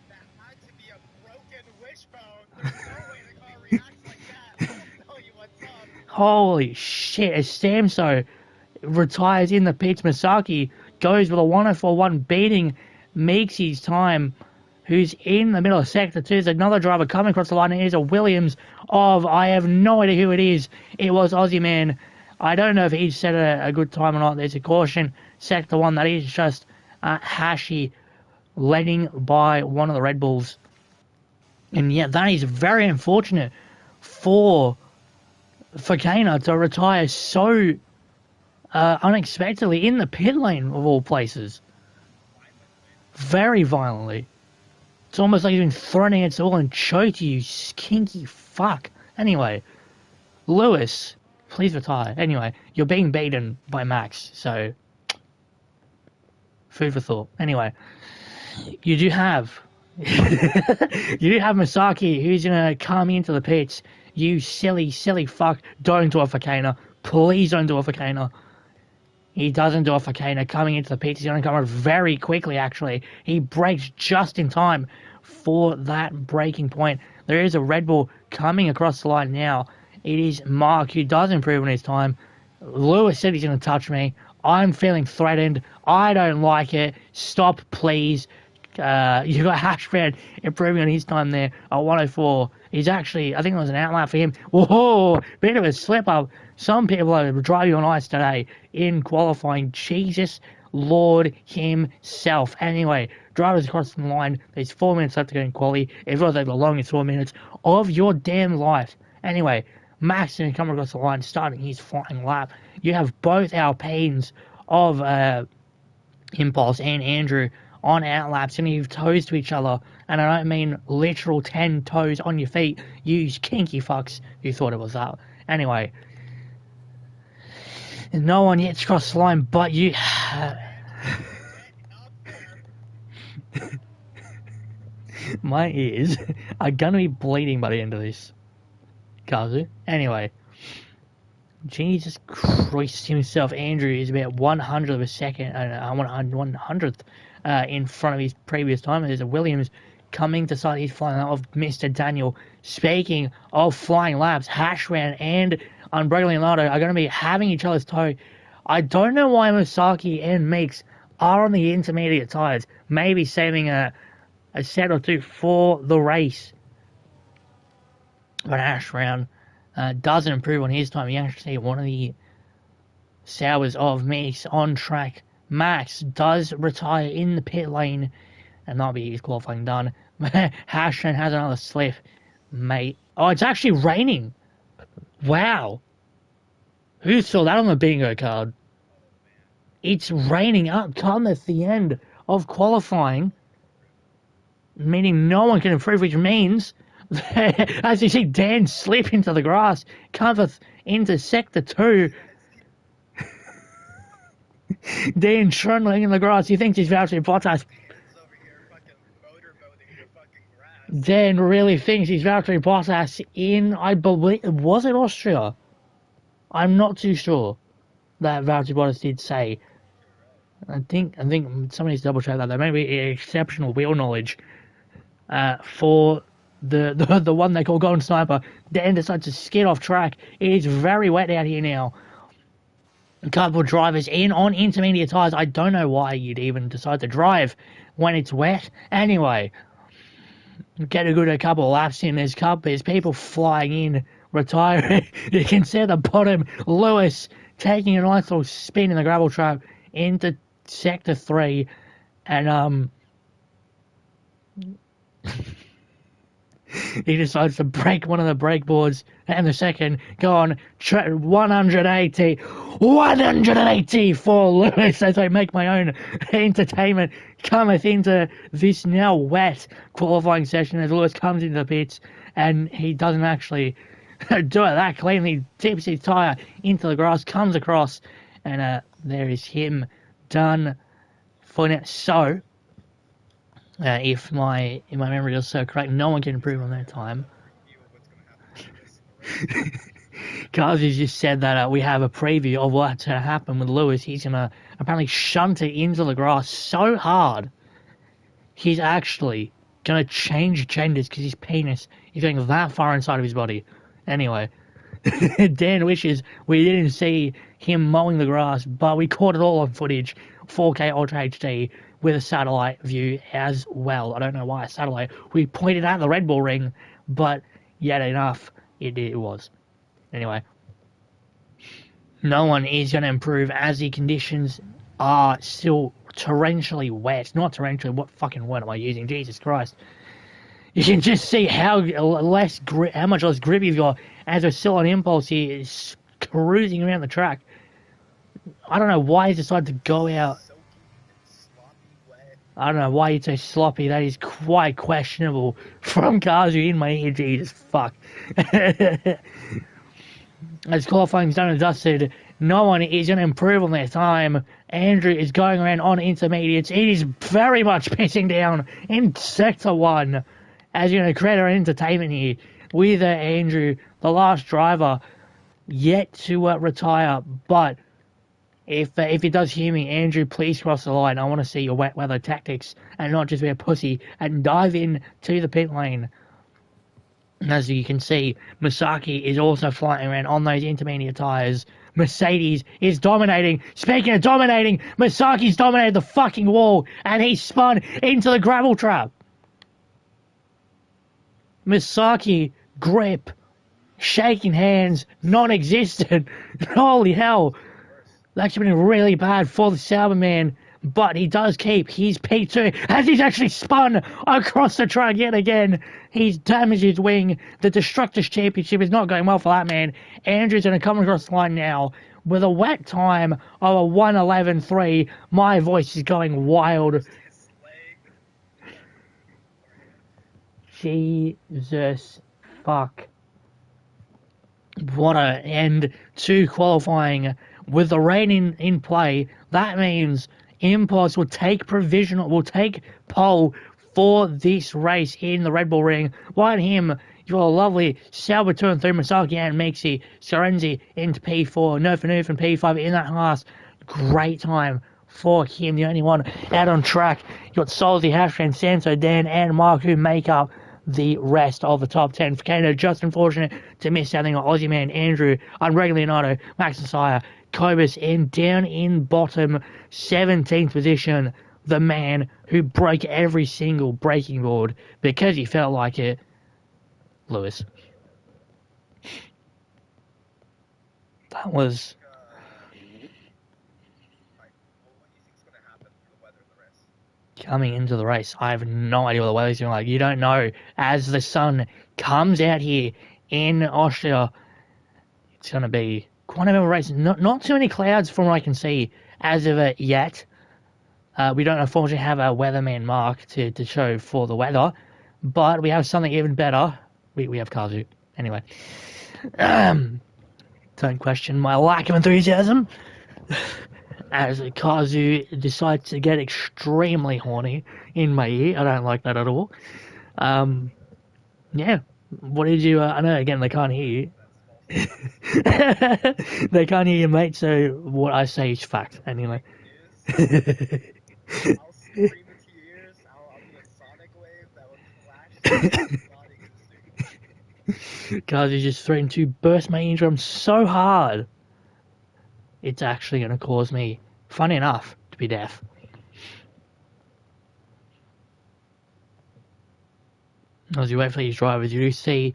That had to be a broken wishbone. There's no way the car reacts like that. I'll tell you what's up. Holy shit, as Samso retires in the pits, Masaki goes with a 104.1 beating Meeksy's time, who's in the middle of Sector 2. There's another driver coming across the line, and it is a Williams of, I have no idea who it is. It was Aussie Man. I don't know if he set a good time or not. There's a caution. Sector 1, that is just Hashi letting by one of the Red Bulls. And yeah, that is very unfortunate for Kana to retire so unexpectedly in the pit lane of all places. Very violently. It's almost like he's been thrown against the wall and choked you kinky fuck. Anyway, Lewis, please retire. Anyway, you're being beaten by Max, so food for thought. Anyway, you do have Masaki, who's gonna come into the pits. You silly fuck, don't do it for Kana. Please don't do it for Kana. He doesn't do it for Kana. Coming into the pits, he's going to come out very quickly, actually. He brakes just in time for that braking point. There is a Red Bull coming across the line now. It is Mark, who does improve in his time. Lewis said he's going to touch me. I'm feeling threatened. I don't like it. Stop, please. You've got Hashman improving on his time there at 104. He's actually, I think it was an outlap for him. Whoa, bit of a slip up. Some people are driving on ice today in qualifying. Jesus Lord himself. Anyway, drivers across the line. There's 4 minutes left to go in quali. It feels like the longest 4 minutes of your damn life. Anyway, Max is going to come across the line, starting his flying lap. You have both Alpines of Impulse and Andrew on outlaps, and you've toes to each other. And I don't mean literal 10 toes on your feet. You kinky fucks who thought it was that. Anyway, no one yet's crossed the line but you. My ears are gonna be bleeding by the end of this, Kazu. Anyway, Jesus Christ himself, Andrew is about 100th of a second, 100th in front of his previous time. There's a Williams coming to start his flying lap of Mr. Daniel. Speaking of flying laps, Hashran and Unbreakable Leonardo are going to be having each other's toe. I don't know why Masaki and Meeks are on the intermediate tyres, maybe saving a set or two for the race. But Hashran doesn't improve on his time. You actually see one of the sours of Meeks on track. Max does retire in the pit lane, and that'll be his qualifying done. Hashran has another slip, mate. Oh, it's actually raining. Wow. Who saw that on the bingo card? It's raining up cometh the end of qualifying, meaning no one can improve, which means, as you see Dan slip into the grass, cometh into Sector 2. Dan trundling in the grass. He thinks he's Valtteri Bottas. Dan really thinks he's Valtteri Bottas in, I believe, was it Austria? I'm not too sure that Valtteri Bottas did say. I think somebody's double check that. There may be exceptional wheel knowledge for the one they call GoldenSniper. Dan decides to skid off track. It is very wet out here now. A couple of drivers in on intermediate tyres. I don't know why you'd even decide to drive when it's wet. Anyway, get a good couple of laps in. There's people flying in, retiring. You can see at the bottom, Lewis taking a nice little spin in the gravel trap into Sector 3. And, he decides to break one of the brake boards, and the second go on 180 for Lewis as I make my own entertainment cometh into this now wet qualifying session as Lewis comes into the pits, and he doesn't actually do it that cleanly. Tips his tyre into the grass, comes across, and there is him done for now. So if my memory is so correct, no one can improve on that time. Kazi just said that we have a preview of what's going to happen with Lewis. He's going to apparently shunt it into the grass so hard, he's actually going to change genders because his penis is going that far inside of his body. Anyway, Dan wishes we didn't see him mowing the grass, but we caught it all on footage, 4K Ultra HD, with a satellite view as well. I don't know why a satellite. We pointed at the Red Bull ring, but yet enough, it was. Anyway, no one is going to improve as the conditions are still torrentially wet. Not torrentially, what fucking word am I using? Jesus Christ. You can just see how much less grip you've got as we're still on impulse here, is cruising around the track. I don't know why he decided to go out. I don't know why you'd say sloppy. That is quite questionable from Kazu in my ear. Jesus fuck. As qualifying's done and dusted, no one is going to improve on their time. Andrew is going around on intermediates. It is very much pissing down in Sector 1. As you're going to create our entertainment here with Andrew, the last driver yet to retire. But if he does hear me, Andrew, please cross the line. I want to see your wet weather tactics and not just be a pussy and dive in to the pit lane. As you can see, Masaki is also flying around on those intermediate tyres. Mercedes is dominating. Speaking of dominating, Masaki's dominated the fucking wall and he spun into the gravel trap. Masaki, grip, shaking hands, non-existent. Holy hell. That's actually been really bad for the Sauberman, but he does keep his P2 as he's actually spun across the track yet again. He's damaged his wing. The Destructors Championship is not going well for that man. Andrew's going to come across the line now with a wet time of a 1:11.3. My voice is going wild. Jesus fuck. What an end to qualifying. With the rain in play, that means Impulse will take pole for this race in the Red Bull Ring. While him, You've got a lovely sail turn through Masaki and Mixie. Sorenzi into P4. Nerfanoof and P5 in that last. Great time for him. The only one out on track. You've got Solzy, Hashran, Sanso, Dan, and Mark who make up the rest of the top 10. For Kano, just unfortunate to miss out on Aussie man Andrew, Unregular Leonardo, Max Messiah, Cobus, and down in bottom 17th position, the man who broke every single breaking board because he felt like it, Lewis. That was... coming into the race, I have no idea what the weather's going to be like. You don't know. As the sun comes out here in Austria, it's going to be quite a bit of a race. Not too many clouds from what I can see as of it yet. We don't unfortunately have a weatherman Mark to show for the weather, but we have something even better. We have Kazu. Anyway. Don't question my lack of enthusiasm. As Kazu decides to get extremely horny in my ear. I don't like that at all. Yeah. What did you... I know, again, they can't hear you. They can't hear you, mate, so what I say is fact, anyway. I'll scream into your ears. I'll do a sonic wave that would flash. Kazu just threatened to burst my eardrum so hard. It's actually going to cause me, funny enough, to be deaf. As you wait for these drivers, you do see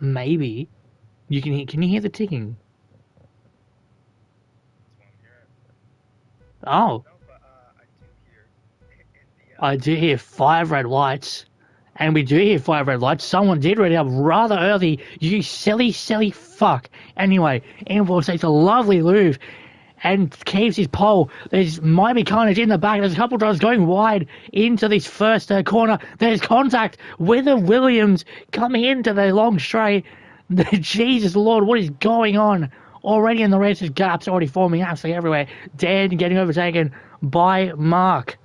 maybe you can hear. Can you hear the ticking? Oh, I do hear 5 red lights. And we do hear 5 red lights. Someone did read it up rather early. You silly fuck. Anyway, Envoy takes a lovely move and keeps his pole. There's might be carnage in the back. There's a couple of drivers going wide into this first corner. There's contact with the Williams coming into the long straight. Jesus Lord, what is going on? Already in the race, there's gaps already forming absolutely everywhere. Dan getting overtaken by Mark.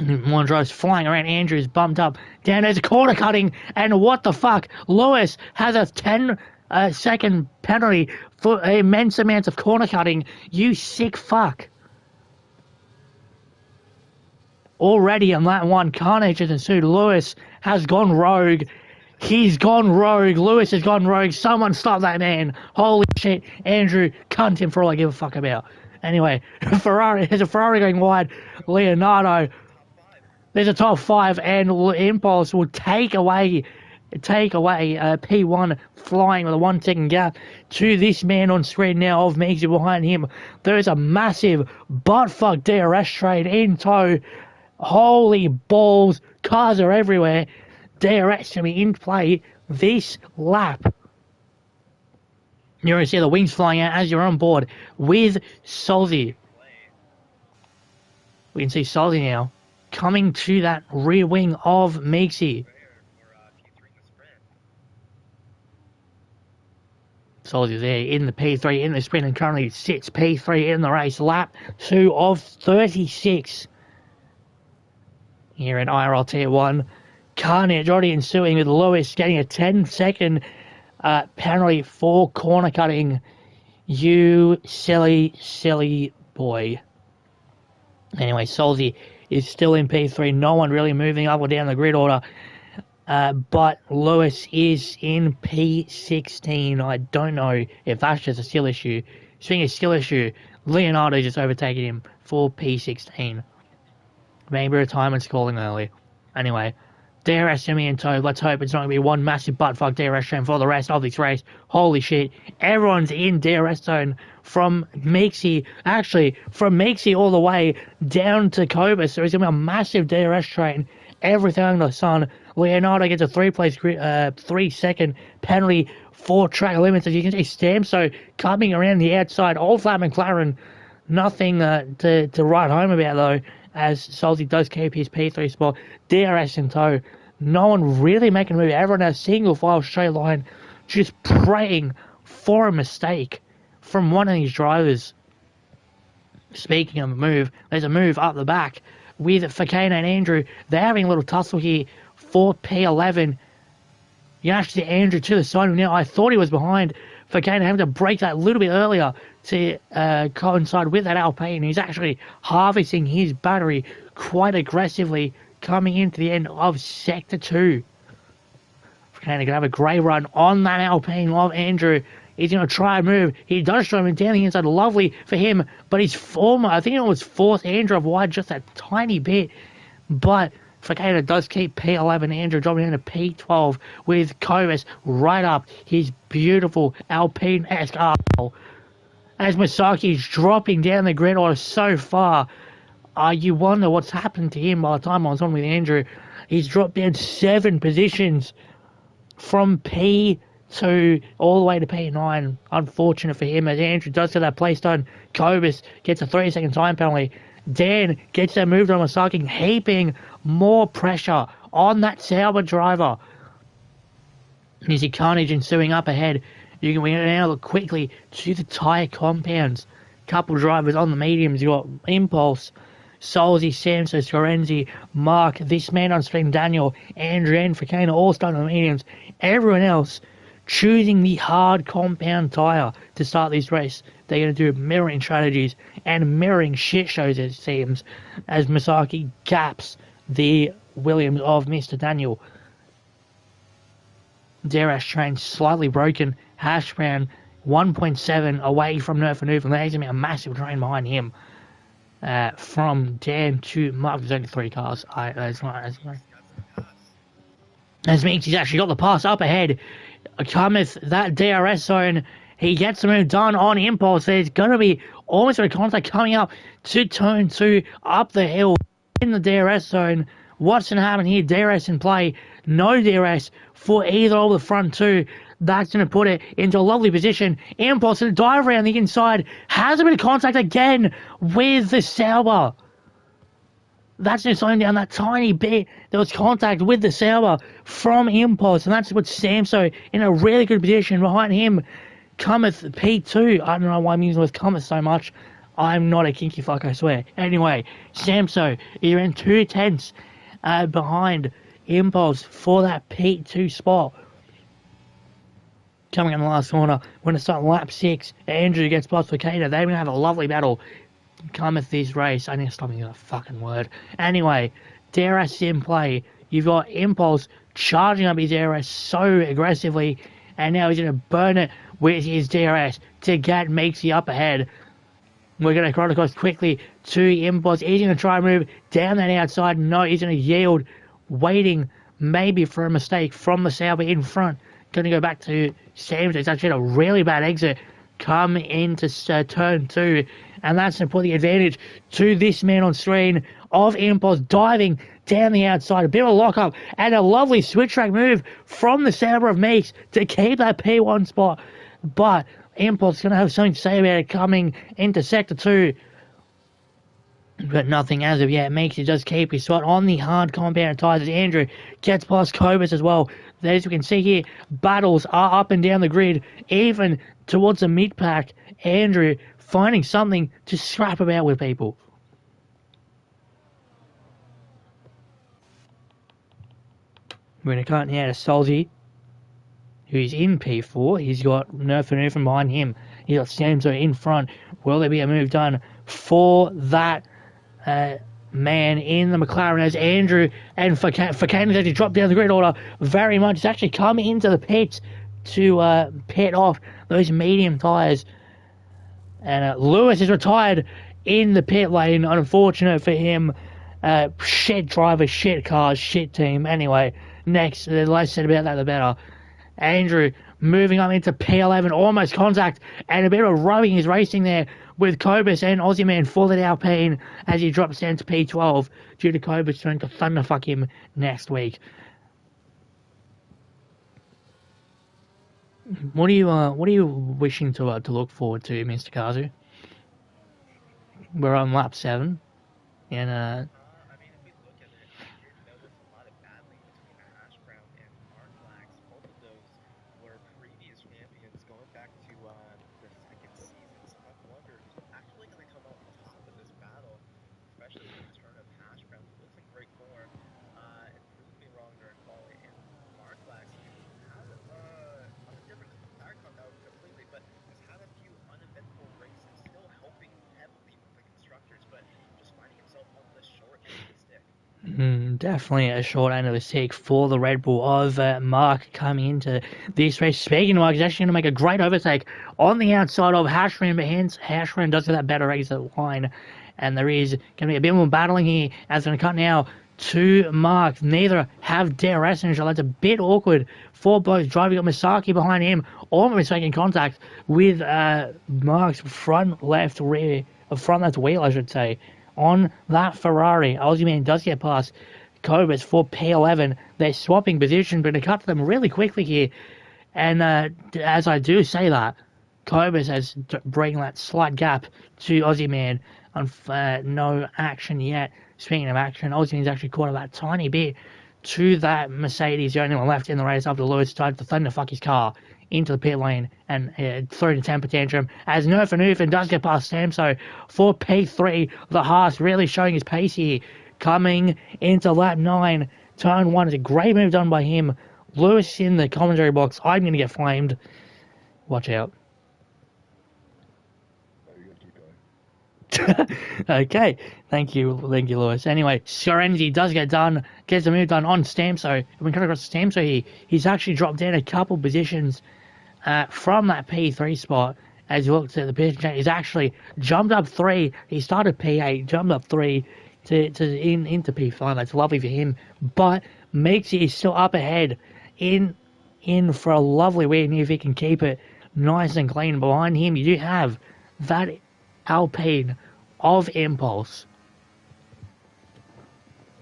One drives flying around. Andrew's bumped up. Down there's a corner cutting, and what the fuck? Lewis has a 10-second penalty for immense amounts of corner cutting. You sick fuck. Already on that one, carnage has ensued. Lewis has gone rogue. He's gone rogue. Lewis has gone rogue. Someone stop that man. Holy shit. Andrew, cunt him for all I give a fuck about. Anyway, there's a Ferrari going wide. Leonardo. There's a top 5, and Impulse will take away P1 flying with a 1-second gap to this man on screen now of Megsy behind him. There's a massive butt-fuck DRS train in tow. Holy balls, cars are everywhere. DRS to be in play this lap. You're going to see the wings flying out as you're on board with Solzy. We can see Solzy now coming to that rear wing of Megsy. Soldier there in the P3 in the sprint and currently sits P3 in the race. Lap 2 of 36 here in IRL Tier 1. Carnage already ensuing with Lewis getting a 10-second penalty for corner cutting. You silly boy. Anyway, Solzy is still in P3. No one really moving up or down the grid order. But Lewis is in P16. I don't know if that's just a skill issue. Speaking of skill issue, Leonardo just overtaken him for P16. Maybe retirement's calling early. Anyway, DRS semi in tow. Let's hope it's not going to be one massive buttfuck DRS train for the rest of this race. Holy shit. Everyone's in DRS zone from Meeksy. Actually, from Meeksy all the way down to Cobus. There is going to be a massive DRS train. Everything under the sun. Leonardo gets a 3-second penalty for track limits. As you can see, Stamso coming around the outside. Old flat McLaren. Nothing to write home about, though, as Solzy does keep his P3 spot. DRS in tow. No one really making a move. Everyone has a single file straight line, just praying for a mistake from one of these drivers. Speaking of a move, there's a move up the back with Fakane and Andrew. They're having a little tussle here for P11. You actually see Andrew to the side. Now, I thought he was behind for Kane having to break that a little bit earlier to coincide with that Alpine. He's actually harvesting his battery quite aggressively coming into the end of Sector 2. Kane going to have a great run on that Alpine of Andrew. He's going to try and move. He does try and move down the inside. Lovely for him. But his former, I think it was fourth Andrew of wide just a tiny bit. But Fakata does keep P11. Andrew dropping down to P12 with Kovis right up his beautiful Alpine-esque arsenal. As Masaki's dropping down the grid order so far, you wonder what's happened to him by the time I was on with Andrew. He's dropped down 7 positions from P2 all the way to P9. Unfortunate for him, as Andrew does get that place done. Kovis gets a 3-second time penalty. Dan gets that move on Masaki, heaping more pressure on that Sauber driver. You see carnage ensuing up ahead. You can now look quickly to the tyre compounds. Couple drivers on the mediums. You've got Impulse, Solzy, Samso, Scorenzi, Mark, this man on stream, Daniel, Andrew, and Fakana, all starting on the mediums. Everyone else choosing the hard compound tyre to start this race. They're going to do mirroring strategies and mirroring shit shows, it seems, as Masaki gaps the Williams of Mr. Daniel. DRS train slightly broken. Hash Brown 1.7 away from Nerf and Noof, and there's going to be a massive train behind him. From Dan to Mark, there's only 3 cars. That's means he's actually got the pass up ahead. Cometh that DRS zone. He gets the move done on Impulse. There's going to be almost a contact coming up to turn 2 up the hill in the DRS zone. What's going to happen here? DRS in play. No DRS for either of the front 2. That's going to put it into a lovely position. Impulse to dive around the inside. Has a bit of contact again with the Sauber. That's just slowing down that tiny bit. There was contact with the Sauber from Impulse, and that's what Samso in a really good position. Behind him cometh P2. I don't know why I'm using with cometh so much. I'm not a kinky fuck, I swear. Anyway, Samso, you're in 2/10 behind Impulse for that P2 spot. Coming in the last corner, we're going to start lap 6. Andrew gets past Fakata. They're going to have a lovely battle. Cometh this race. I need to stop using that fucking word. Anyway, DRS in play. You've got Impulse charging up his DRS so aggressively, and now he's going to burn it with his DRS to get Meeksy up ahead. We're going to run across quickly to Impulse. He's going to try and move down that outside. No, he's going to yield, waiting maybe for a mistake from the Sauber in front. Going to go back to Sam's. It's actually a really bad exit. Come into turn 2, and that's going to put the advantage to this man on screen of Impulse diving down the outside. A bit of a lock-up and a lovely switch-track move from the Sauber of Meeks to keep that P1 spot. But Impulse is going to have something to say about it coming into Sector 2. But nothing as of yet. Meeks does keep his spot on the hard compound tyres as Andrew gets past Kovis as well. As you can see here, battles are up and down the grid, even towards the mid-pack. Andrew finding something to scrap about with people. We're going to cut now to Solzy, who's in P4. He's got Nerf and Nerf behind him. He's got Samso in front. Will there be a move done for that man in the McLaren as Andrew and Fakane actually dropped down the grid order very much. He's actually come into the pits to pit off those medium tyres. And Lewis is retired in the pit lane. Unfortunate for him. Shit driver, shit cars, shit team. Anyway, next, the less said about that, the better. Andrew moving up into P11, almost contact, and a bit of rubbing his racing there with Cobus and Aussie Man for the Alpine as he drops down to P12 due to Cobus trying to thunderfuck him next week. What are you wishing to look forward to, Mr. Kazu? We're on lap 7, and I mean, if we look at it, I did notice a lot of battling between the Hash Brown and Mark Lax. Both of those were previous champions going back to the second season. So I wonder who's actually going to come out on top of this battle, especially with the return of Hash Brown, who looks in great form. And prove me wrong, there are Definitely a short end of the stick for the Red Bull of Mark coming into this race. Speaking of Mark, he's actually going to make a great overtake on the outside of Hashran, but hence Hashran does get that better exit line. And there is going to be a bit more battling here as going to cut now to Mark. Neither have DRS in, so that's a bit awkward for both drivers. Got Misaki behind him, almost making contact with Mark's front left wheel, I should say. On that Ferrari, Aussie Man does get past Cobus for P11. They're swapping position, but to cut to them really quickly here. And as I do say that, Cobus has bringing that slight gap to Aussie Man. No action yet. Speaking of action, Aussie Man's actually caught up that tiny bit to that Mercedes, the only one left in the race after Lewis tried to thunderfuck his car into the pit lane and threw the temper tantrum as Nerfanufin does get past Samso for P3. The Haas really showing his pace here. Coming into lap 9, turn 1 is a great move done by him. Lewis in the commentary box. I'm going to get flamed. Watch out. Okay, thank you, Lewis. Anyway, Scorenzi does get done, gets the move done on Stamso. When coming across Stamso here, he's actually dropped down a couple positions from that P3 spot. As he looks at the position change, he's actually jumped up 3. He started P8, jumped up 3 into P5. That's lovely for him, but Meeksy is still up ahead in for a lovely win if he can keep it nice and clean. Behind him, you do have that Alpine of Impulse,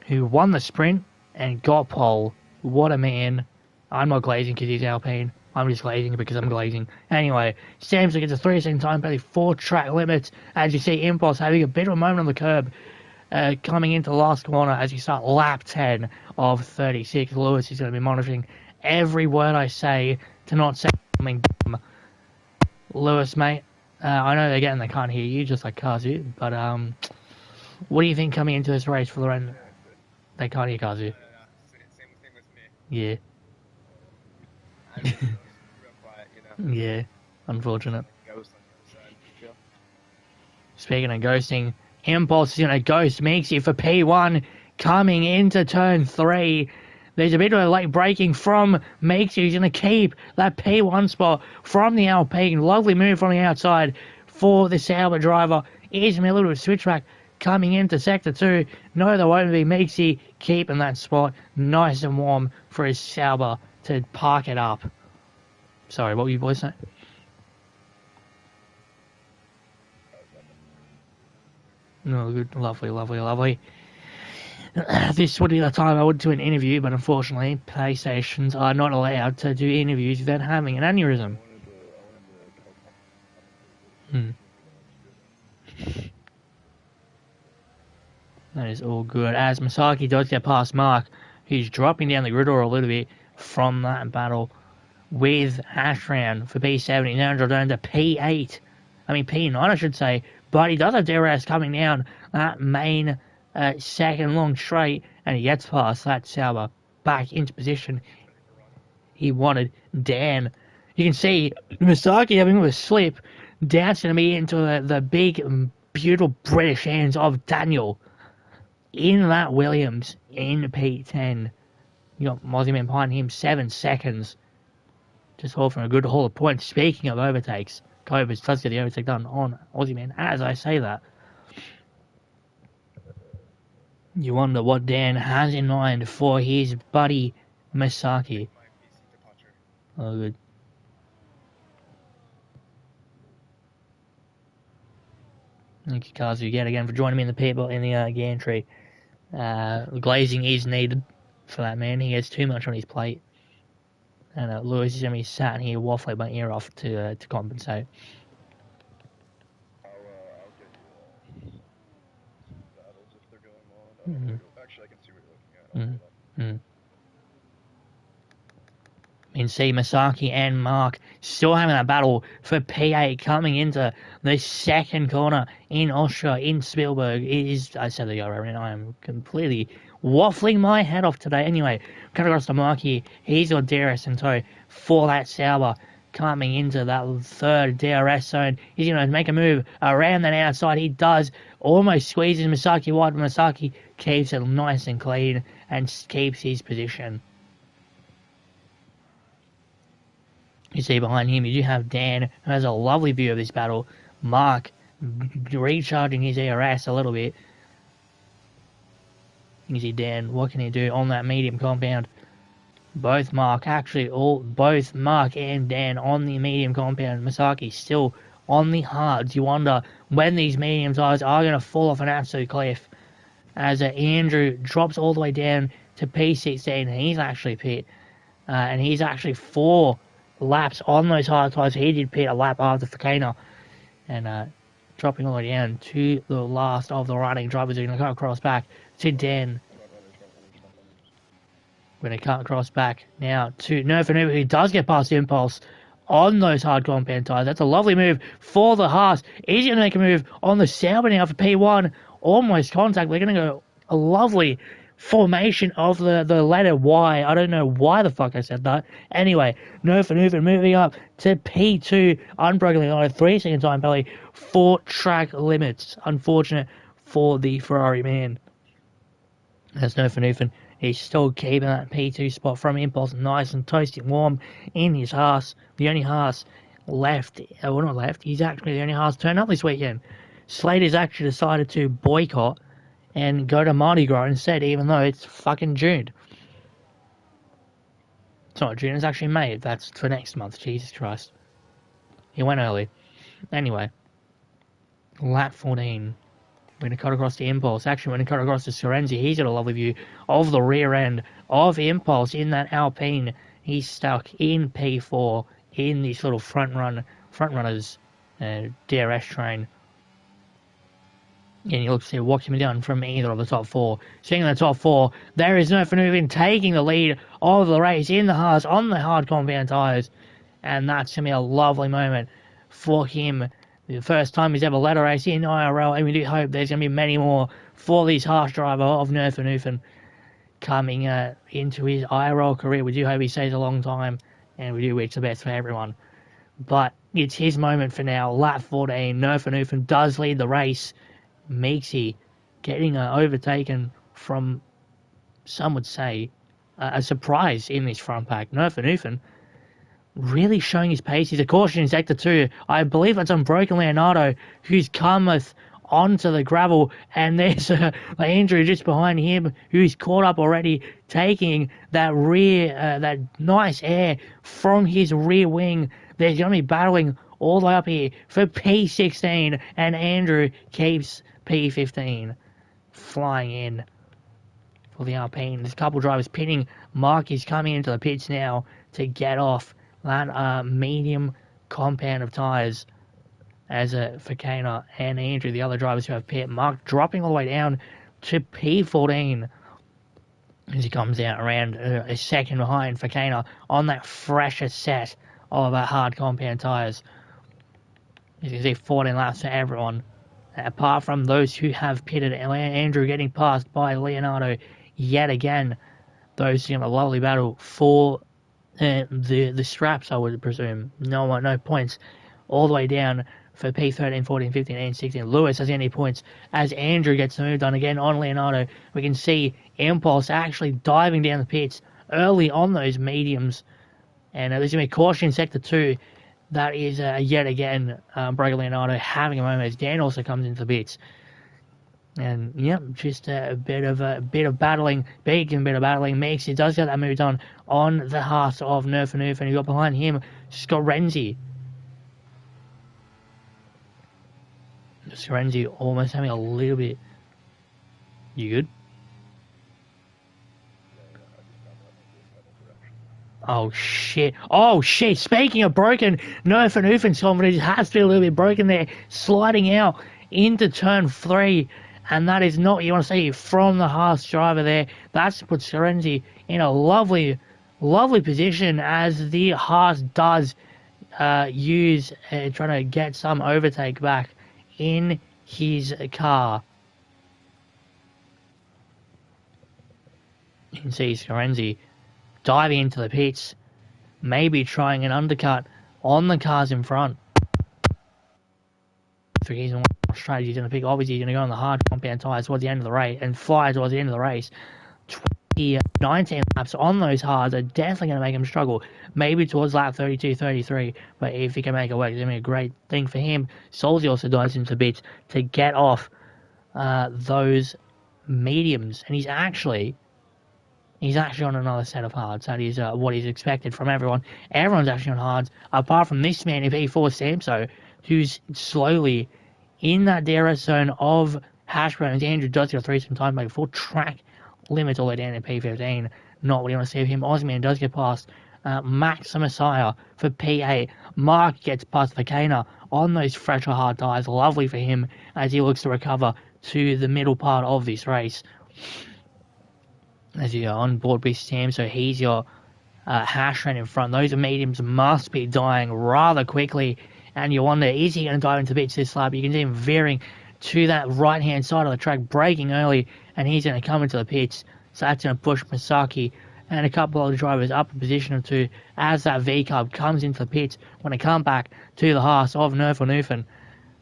who won the sprint and got pole. What a man. I'm not glazing because he's Alpine. I'm just glazing because I'm glazing. Anyway, Samson gets a 3-second time penalty, 4 track limits. As you see, Impulse having a bit of a moment on the curb, coming into the last corner as you start lap 10 of 36. Lewis is going to be monitoring every word I say to not say something dumb. Lewis, mate, I know again they can't hear you, just like Kazu, but what do you think coming into this race for the run? They can't hear Kazu. Same thing with me. Yeah. Real quiet, you know. Yeah, unfortunate. Ghost on the other side. Speaking of ghosting, Impulse is going to ghost Meeksy for P1 coming into turn 3. There's a bit of a late braking from Meeksy. He's going to keep that P1 spot from the Alpine. Lovely move from the outside for the Sauber driver. Here's a little bit of switchback coming into Sector 2. No, there won't be. Meeksy keeping that spot nice and warm for his Sauber to park it up. Sorry, what were you boys saying? No, good, lovely. This would be the time I would do an interview, but unfortunately, PlayStations are not allowed to do interviews without having an aneurysm. That is all good. As Masaki does get past Mark, who's dropping down the grid order a little bit from that battle with Ashran for P7. He's now dropped down to P8. I mean, P9, I should say. But he does have DRS coming down that main second long straight, and he gets past that Sauber back into position he wanted. Dan, you can see Misaki having a slip, dancing me into the big, beautiful British hands of Daniel in that Williams in P10. You got Mozzieman behind him, 7 seconds. Just haul from a good haul of points. Speaking of overtakes, Cobus does get the overtake done on Aussie Man. As I say that, you wonder what Dan has in mind for his buddy Misaki. Oh, good. Thank you, Kazu, yet again for joining me in the people in the gantry. Glazing is needed for that man. He has too much on his plate. And Lewis is going to be sat here waffling my ear off to compensate. I'll get you battles if they're going on. Actually, I can see what you're looking at. You can see Masaki and Mark still having that battle for P8 coming into the second corner in Austria, in Spielberg. I said the other, and I am completely waffling my head off today. Anyway, coming across to Mark here. He's got DRS in tow for that Sauber coming into that third DRS zone. He's going to make a move around that outside. He does, almost squeezes Masaki wide, but Masaki keeps it nice and clean and keeps his position. You see behind him, you do have Dan, who has a lovely view of this battle. Mark recharging his ERS a little bit. You see Dan, what can he do on that medium compound? Both Mark and Dan on the medium compound. Masaki still on the hards. You wonder when these medium tires are going to fall off an absolute cliff. As Andrew drops all the way down to P16, he's actually pit. And he's actually 4 laps on those hard tires. He did pit a lap after Fakana. And dropping all the way down to the last of the running drivers who are going to cut across back to Dan. We're going to cut across back now to Nerfanova, who does get past Impulse on those hard compound tyres. That's a lovely move for the Haas. He's going to make a move on the Sauber now for P1. Almost contact. We're going to go a lovely formation of the letter Y. I don't know why the fuck I said that. Anyway, Nerfanova moving up to P2. Unbrokenly on a 3-second time penalty for track limits. Unfortunate for the Ferrari man. That's Nerfanova. He's still keeping that P2 spot from Impulse nice and toasty warm in his Haas. The only Haas left, well not left, he's actually the only Haas turned up this weekend. Slater's actually decided to boycott and go to Mardi Gras instead, even though it's fucking June. It's not June, it's actually May. That's for next month, Jesus Christ. He went early. Anyway, lap 14. We're going to cut across the Impulse. Actually, we're going to cut across to Sorenzi. He's got a lovely view of the rear end of Impulse in that Alpine. He's stuck in P4 in this little front runners DRS train. And you look to see what can be done from either of the top 4. Seeing the top 4, there is Nerfanova taking the lead of the race in the Haas on the hard compound tyres. And that's going to be a lovely moment for him. The first time he's ever led a race in IRL, and we do hope there's going to be many more for this harsh driver of Nerfanova coming into his IRL career. We do hope he stays a long time, and we do wish the best for everyone. But it's his moment for now. Lap 14, Nerfanova does lead the race. Meeksy getting overtaken from, some would say, a surprise in this front pack. Nerfanova really showing his pace. He's a caution in Sector 2. I believe that's Unbroken Leonardo, who's cometh onto the gravel, and there's Andrew just behind him, who's caught up already, taking that that nice air from his rear wing. They're going to be battling all the way up here for P16, and Andrew keeps P15. Flying in for the Alpine. There's a couple drivers pitting. Mark is coming into the pits now to get off that medium compound of tyres as Fakana and Andrew, the other drivers who have pit. Mark dropping all the way down to P14 as he comes out around a second behind Fakana on that fresher set of hard compound tyres. As you can see, 14 laps for everyone, apart from those who have pitted. Andrew getting passed by Leonardo yet again. Those in a lovely battle for the straps, I would presume. No points all the way down for P13, 14, 15, and 16. Lewis has any points as Andrew gets moved on again on Leonardo. We can see Impulse actually diving down the pits early on those mediums. And there's going to be caution in Sector 2. That is yet again Brogan Leonardo having a moment as Dan also comes into the pits. And yep, just a bit of battling, big bit of battling. He does get that moved on the Haas of Nerfanova, and you got behind him Scorenzi. Scorenzi almost having a little bit. You good? Oh shit! Speaking of broken, Nerfanovan's confidence has been a little bit broken there, sliding out into turn 3. And that is not what you want to see from the Haas driver there. That's put Scorenzi in a lovely position as the Haas does use trying to get some overtake back in his car. You can see Scorenzi diving into the pits, maybe trying an undercut on the cars in front. He's on what strategy he's going to pick. Obviously, he's going to go on the hard compound tyres towards the end of the race and fly towards the end of the race. 19 laps on those hards are definitely going to make him struggle. Maybe towards lap 32, 33, but if he can make it work, it's going to be a great thing for him. Solzy also dives into bits to get off those mediums, and he's actually on another set of hards. That is what is expected from everyone. Everyone's actually on hards, apart from this man in P4, Samso, who's slowly in that DRS zone of hash browns. Andrew does get a 3-second time by full track limit all the way down in P15. Not what you want to see of him. Ozman does get past Max the Messiah for P8. Mark gets past Vakana on those fresher hard tyres. Lovely for him as he looks to recover to the middle part of this race. As you're on board with Sam, so he's your hash rate in front. Those mediums must be dying rather quickly, and you wonder, is he going to dive into bits this lap? You can see him veering to that right-hand side of the track, braking early, and he's going to come into the pits. So that's going to push Masaki and a couple of drivers up a position or two as that V-Cub comes into the pits. When they come back to the Haas of Nerf,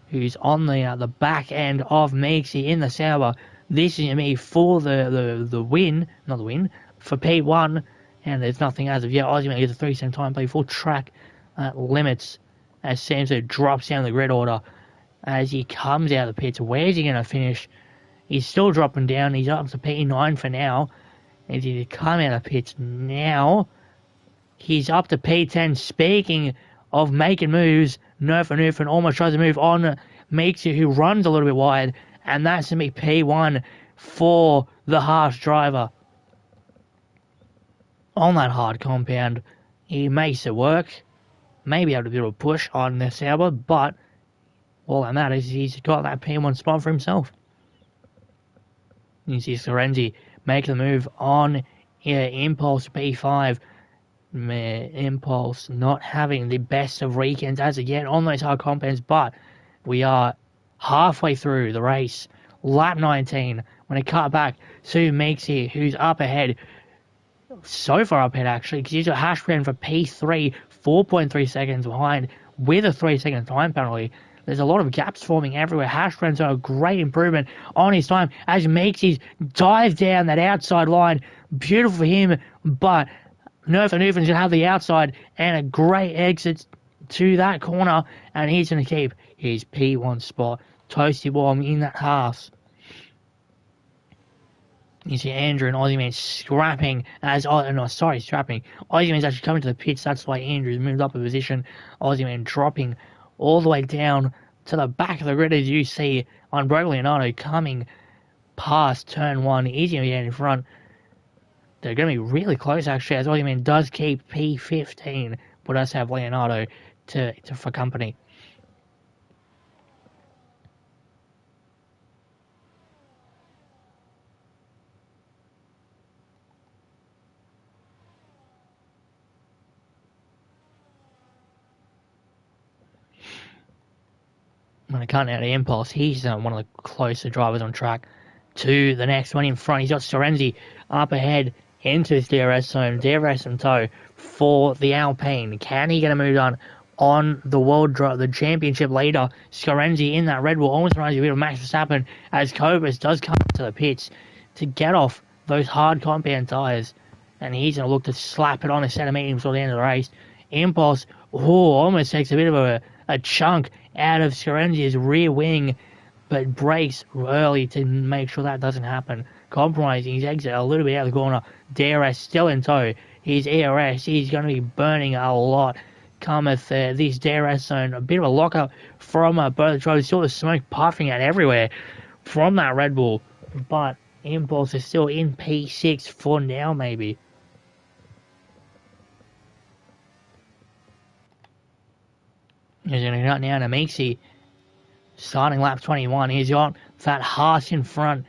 who's on the back end of Meeksy in the Sauber. This is going to be for the win, not the win, for P1, and there's nothing as of yet. Ozzy gets a 3-second time play, full track limits as Samso drops down the grid order as he comes out of the pits. Where's he going to finish? He's still dropping down. He's up to P9 for now. As he come out of the pits now, he's up to P10. Speaking of making moves, Nerf almost tries to move on Meeksy, who runs a little bit wide, and that's going to be P1 for the Haas driver. On that hard compound, he makes it work. Maybe able to do a push on the Sauber, but all that matters is he's got that P1 spot for himself. You see Sorenzi make the move on Impulse P5. Impulse not having the best of weekends as of yet on those hard compounds, but we are halfway through the race. Lap 19, when it cut back to Meeksy, who's up ahead. So far up ahead, actually, because he's got hash brand for P3, 4.3 seconds behind with a 3-second time penalty. There's a lot of gaps forming everywhere. Hash brand's a great improvement on his time as Meeksy dives down that outside line. Beautiful for him, but Nerf going to have the outside and a great exit to that corner, and he's going to keep his P1 spot. Toasty warm in that Haas. You see Andrew and Aussie Man scrapping scrapping. Aussie Man's actually coming to the pits. That's why Andrew's moved up a position. Aussie Man dropping all the way down to the back of the grid as you see on Bro Leonardo coming past turn 1. He's going to be in front. They're going to be really close actually as Aussie Man does keep P15, but does have Leonardo for company. When it comes out of Impulse, he's one of the closer drivers on track to the next one in front. He's got Sorenzi up ahead into his DRS zone, DRS in tow for the Alpine. Can he get a move on the championship leader, Sorenzi, in that Red Bull? Almost reminds you a bit of Max Verstappen as Cobras does come to the pits to get off those hard compound tyres, and he's going to look to slap it on a set of mediums till the end of the race. Impulse almost takes a bit of a chunk out of Sorenzi's rear wing, but brakes early to make sure that doesn't happen. Compromising his exit a little bit out of the corner. DRS still in tow. His ERS, he's going to be burning a lot. Cometh this DRS zone, a bit of a lockup from both drivers. Still the smoke puffing out everywhere from that Red Bull, but Impulse is still in P6 for now, maybe. He's going to cut down to Meeksy, starting lap 21. He's got that Haas in front.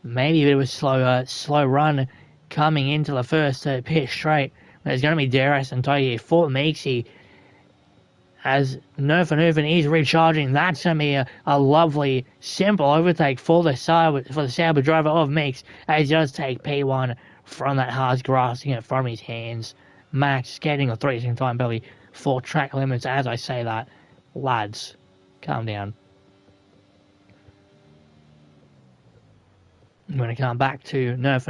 Maybe a bit of a slow run coming into the first pit straight. There's going to be DRS and tow here for Meeksy as Nerf is recharging. That's going to be a lovely, simple overtake for the Sauber driver of Meeks as he does take P1 from that Haas, grasping it from his hands. Max getting a 3-second time penalty for track limits. As I say that, lads, calm down. I'm going to come back to Nerf,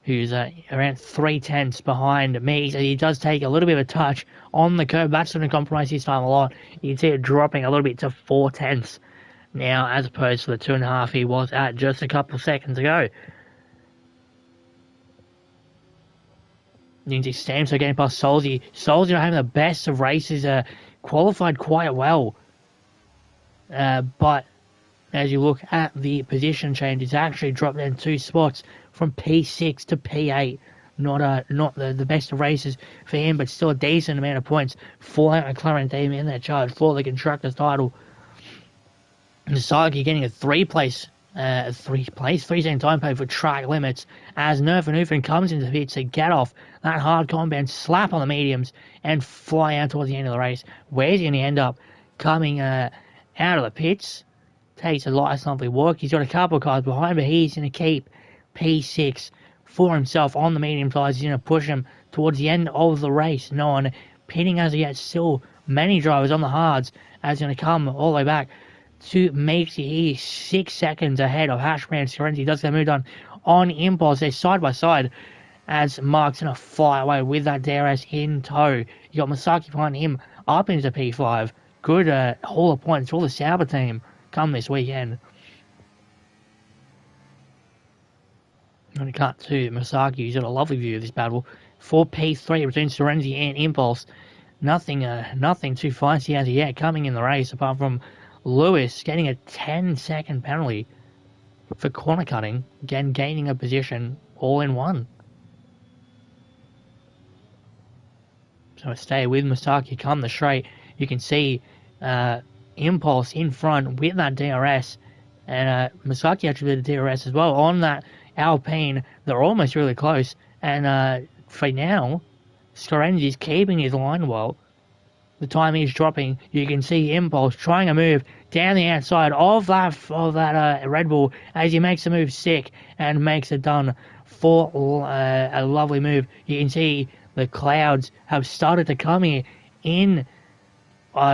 who's around 3/10 behind me. So he does take a little bit of a touch on the curb. That's going to compromise his time a lot. You can see it dropping a little bit to 4/10 now, as opposed to the 2.5 he was at just a couple of seconds ago. You can see Stamso getting past Solzy. Solzy not having the best of races, qualified quite well. But as you look at the position change, it's actually dropped down 2 spots from P6 to P8. Not the best of races for him, but still a decent amount of points for that McLaren team in that charge for the constructors title. Misaki getting a 3-second time pay for track limits as Nerf comes into the pits to get off that hard compound, slap on the mediums, and fly out towards the end of the race. Where's he going to end up? Coming out of the pits, takes a nice lovely walk. He's got a couple of cars behind, but he's going to keep P6 for himself on the medium tyres. He's going to push him towards the end of the race. No one pitting as yet. Still many drivers on the hards as going to come all the way back to Makesy. He's 6 seconds ahead of Hashbrand. Scorenzi does get moved on impulse. They're side by side as Mark's going to fly away with that DRS in tow. You got Masaki behind him up into P5. Good haul of points for the Sauber team come this weekend. I'm going to cut to Masaki, who's got a lovely view of this battle. 4 P3 between Scorenzi and Impulse. Nothing too feisty as yet coming in the race, apart from Lewis getting a 10-second penalty for corner cutting, again gaining a position all in one. So stay with Masaki come the straight. You can see Impulse in front with that DRS, and Masaki actually did the DRS as well on that Alpine. They're almost really close, and for now, Scorenzi's keeping his line well. The time is dropping. You can see Impulse trying a move down the outside of that Red Bull as he makes the move sick and makes it done for a lovely move. You can see the clouds have started to come here in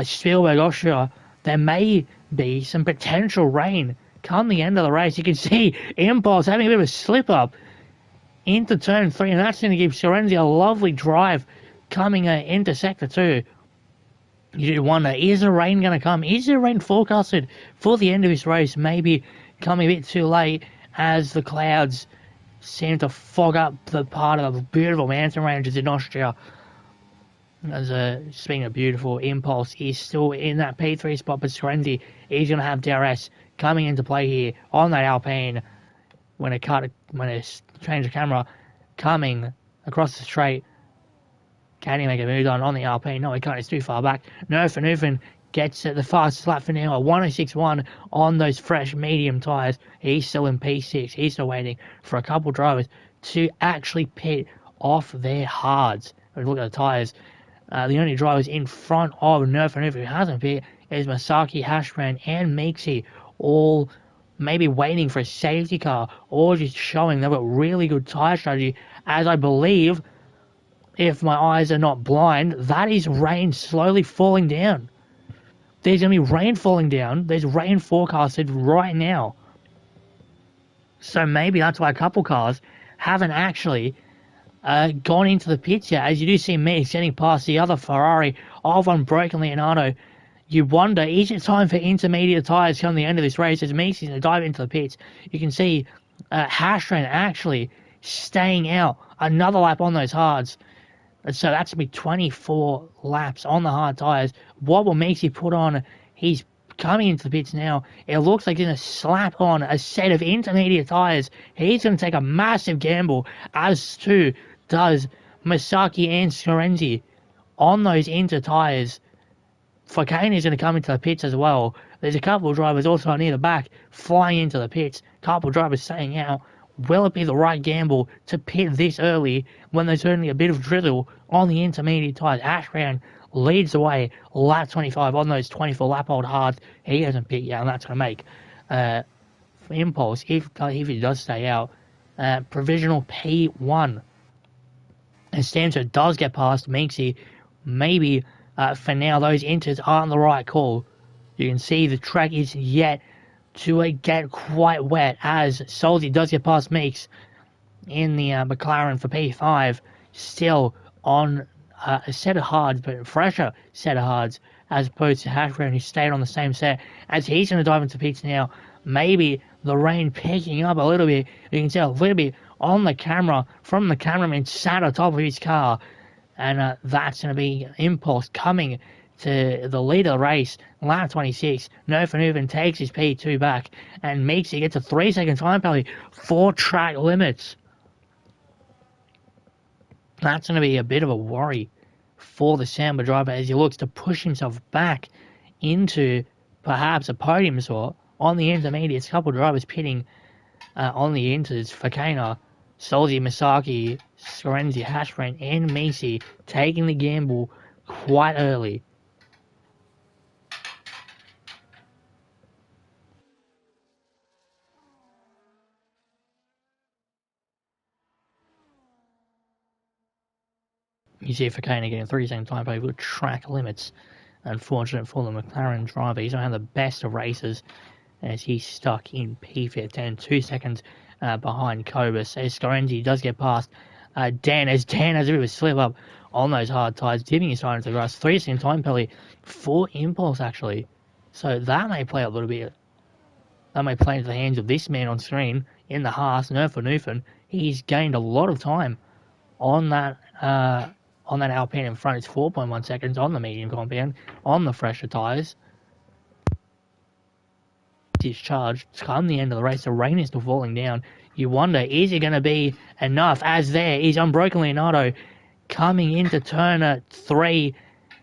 Spielberg, Austria. There may be some potential rain come the end of the race. You can see Impulse having a bit of a slip up into turn 3, and that's going to give Scorenzi a lovely drive coming into sector 2. You do wonder, is the rain going to come? Is the rain forecasted for the end of this race? Maybe coming a bit too late as the clouds seem to fog up the part of the beautiful mountain ranges in Austria. As speaking of beautiful, Impulse is still in that P3 spot, but Scorenzi is going to have DRS coming into play here on that Alpine when it change the camera coming across the straight. Can he make a move on the Alpine? No, he can't. It's too far back. Nerf gets the fastest lap for now, a 106.1 on those fresh medium tyres. He's still in P6. He's still waiting for a couple drivers to actually pit off their hards. Look at the tyres. The only drivers in front of Nerf who hasn't pit is Masaki, Hashbrand, and Meeksy, all maybe waiting for a safety car or just showing they've got really good tyre strategy, as I believe, if my eyes are not blind, that is rain slowly falling down. There's going to be rain falling down. There's rain forecasted right now. So maybe that's why a couple cars haven't actually gone into the pits yet. As you do see me getting past the other Ferrari of Unbroken Leonardo, you wonder, is it time for intermediate tyres come the end of this race as Meeksy to dive into the pits? You can see Hashtrain actually staying out another lap on those hards. So that's going to be 24 laps on the hard tyres. What will Meeksy put on? He's coming into the pits now. It looks like he's going to slap on a set of intermediate tyres. He's going to take a massive gamble, as too does Masaki and Scorenzi on those inter tyres. Fakane is going to come into the pits as well. There's a couple of drivers also near the back flying into the pits. A couple of drivers staying out. Will it be the right gamble to pit this early when there's only a bit of drizzle on the intermediate tyres? Ashbrand leads the way, lap 25 on those 24 lap old hards. He hasn't pit yet, and that's going to make Impulse, if he does stay out, provisional P1. And Stamso does get past Meeksy maybe for now those inters aren't the right call. You can see the track is yet to get quite wet as Solzy does get past Meeks in the McLaren for P5, still on a set of hards, but a fresher set of hards, as opposed to Hashburn, who stayed on the same set. As he's going to dive into pits now, maybe the rain picking up a little bit. You can tell a little bit on the camera from the cameraman sat on top of his car, and that's going to be Impulse coming to the lead of the race, lap 26. Nerfenhoven takes his P2 back and makes it get to 3-second time penalty for track limits. That's going to be a bit of a worry for the Samba driver as he looks to push himself back into perhaps a podium spot on the intermediates. A couple of drivers pitting on the inters. Fakana, Solzy, Misaki, Scorenzi, Hashbrand, and Macy taking the gamble quite early. You see Fakana getting 3-second time penalty with track limits. Unfortunate for the McLaren driver. He's not had the best of races as he's stuck in P15, 2 seconds behind Kobus. As Scorenzi does get past Dan, as Dan has a bit of a slip up on those hard tyres, dipping his tire into the grass. 3-second time penalty for Impulse, actually. So that may play a little bit. That may play into the hands of this man on screen in the Haas, Nerfenhoven. He's gained a lot of time on that Alpine in front. It's 4.1 seconds on the medium compound, on the fresher tyres. Discharged come the end of the race. The rain is still falling down. You wonder, is it going to be enough? As there is Unbroken Leonardo coming into turn 3.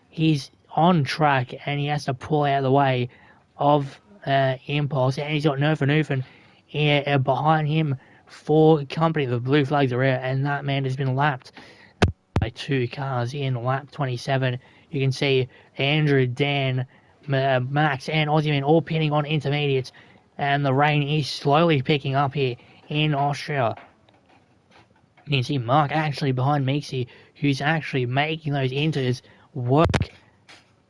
He's on track and he has to pull out of the way of Impulse, and he's got Nerfenhoven behind him for company. The blue flags are out, and that man has been lapped by 2 cars in lap 27. You can see Andrew, Dan, Max, and Aussieman all pinning on intermediates, and the rain is slowly picking up here in Austria. You can see Mark actually behind Meeksy, who's actually making those inters work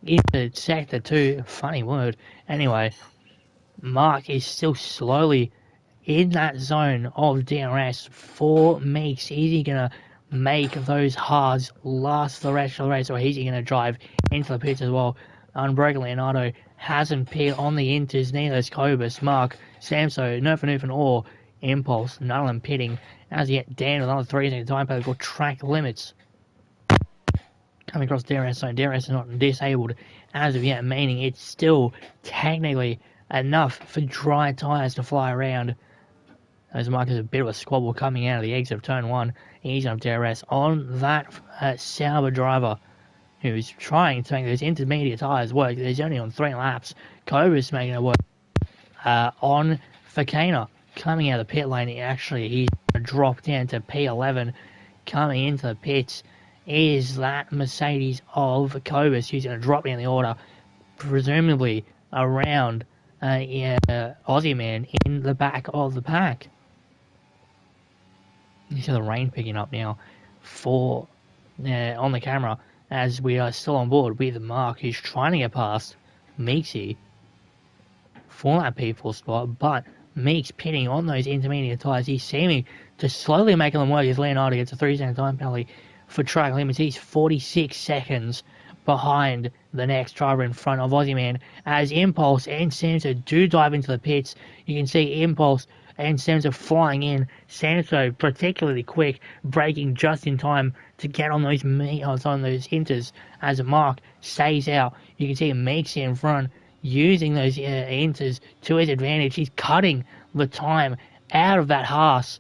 into sector 2. Funny word. Anyway, Mark is still slowly in that zone of DRS for Meeks. Is he going to make those hards last the rest of the race, or is he going to drive into the pits as well? Unbroken Leonardo hasn't pit on the inters, neither is Kobus, Mark, Samso, Nerfenhoven, or Impulse. None of them pitting as yet. Dan with another 3-second time penalty for track limits. Coming across DRS zone. DRS is not disabled as of yet, meaning it's still technically enough for dry tyres to fly around. As Mark has a bit of a squabble coming out of the exit of turn 1. He's on DRS on that Sauber driver who's trying to make those intermediate tyres work. There's only on 3 laps. Cobra's making it work on Fakana coming out of the pit lane. He's dropped down to P11. Coming into the pits is that Mercedes of Kobus, who's going to drop down the order, presumably around Aussie Man in the back of the pack. You see the rain picking up now for on the camera as we are still on board with Mark, who's trying to get past Meeksy for that P4 spot, but Meeks pitting on those intermediate tyres. He's seeming to slowly make them work as Leonardo gets a 3-second time penalty for track limits. He's 46 seconds behind the next driver in front of Aussie Man as Impulse and Samso do dive into the pits. You can see Impulse and Samso flying in. Samso particularly quick, braking just in time to get on those inters as Mark stays out. You can see Meeks in front using those inters to his advantage. He's cutting the time out of that Haas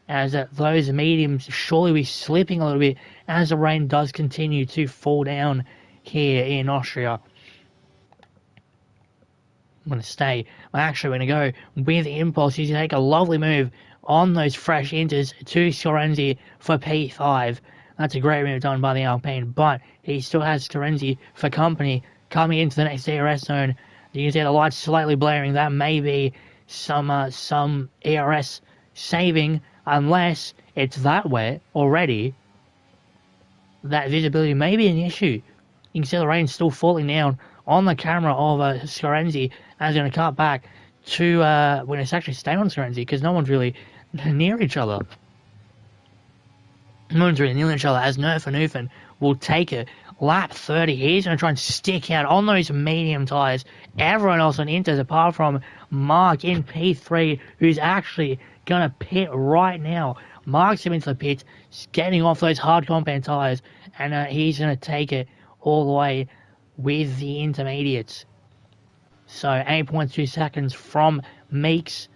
as those mediums surely be slipping a little bit as the rain does continue to fall down here in Austria. I'm going to stay. Actually, we're going to go with Impulse. He's going to take a lovely move on those fresh inters to Scorenzi for P5. That's a great move done by the Alpine, but he still has Scorenzi for company coming into the next DRS zone. You can see the lights slightly blaring. That may be some ERS saving, unless it's that wet already that visibility may be an issue. You can see the rain still falling down on the camera of Scarenzi, as going to cut back to when it's actually staying on Scarenzi because no one's really near each other. No one's really near each other as Nerf will take it. Lap 30, he's going to try and stick out on those medium tyres. Everyone else on Inters, apart from Mark in P3, who's actually going to pit right now. Mark's him into the pits, getting off those hard compound tyres, and he's going to take it all the way with the intermediates. So 8.2 seconds from Meeks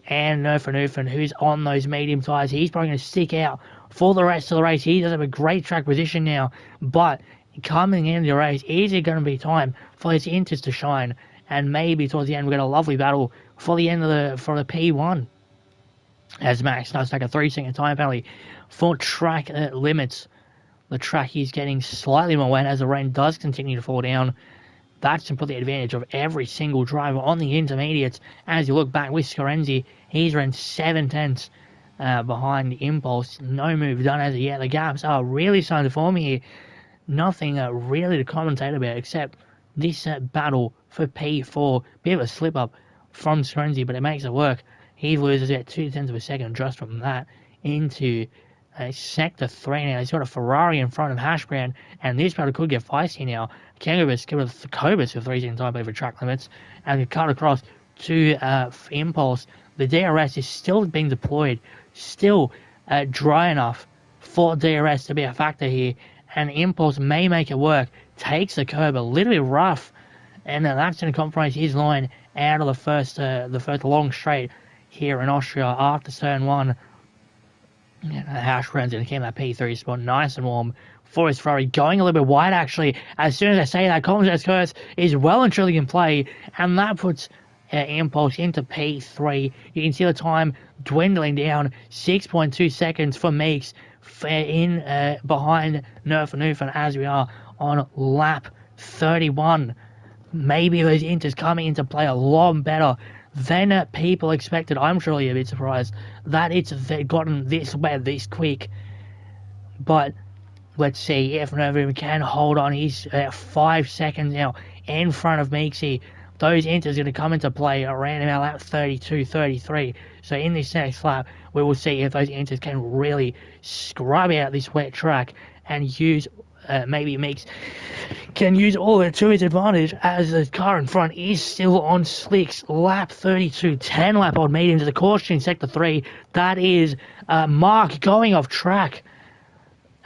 and Nerf, who's on those medium tyres. He's probably going to stick out for the rest of the race. He does have a great track position now, but coming into the race, is it going to be time for his Inters to shine? And maybe towards the end, we've got a lovely battle for the end of the P1. As Max does take a 3-second time penalty for track limits. The track is getting slightly more wet as the rain does continue to fall down. That's completely advantage of every single driver on the intermediates. As you look back with Scarenzi, he's run 7/10 behind the Impulse. No move done as of yet. The gaps are really starting to form here. Nothing really to commentate about except this battle for P4. Bit of a slip up from Scarenzi, but it makes it work. He loses about 0.2 of a second just from that into Sector 3 now. He's got a Ferrari in front of Hashbrand, and this battle could get feisty now. Kangobus give it the Cobus for 3 seconds time over track limits, and we cut across to Impulse. The DRS is still being deployed, still dry enough for DRS to be a factor here, and Impulse may make it work. Takes the curb a little bit rough, and that's going to compromise his line out of the first long straight here in Austria after turn 1. Hashbrand's going to keep that P3 spot nice and warm for his Ferrari, going a little bit wide actually. As soon as I say that, Commentator's curse is well and truly in play, and that puts Impulse into P3. You can see the time dwindling down, 6.2 seconds for Meeks in behind Nerf as we are on lap 31. Maybe those Inters coming into play a lot better than people expected. I'm surely a bit surprised that it's gotten this bad this quick. But let's see if Nerf can hold on. He's 5 seconds now in front of Meeksy. Those Inters are going to come into play around about lap 32, 33. So in this next lap, we will see if those Inters can really scrub out this wet track and use maybe Meeks can use all of it to his advantage as the car in front is still on slicks. Lap 32, 10 lap old medium to the caution in sector 3. That is Mark going off track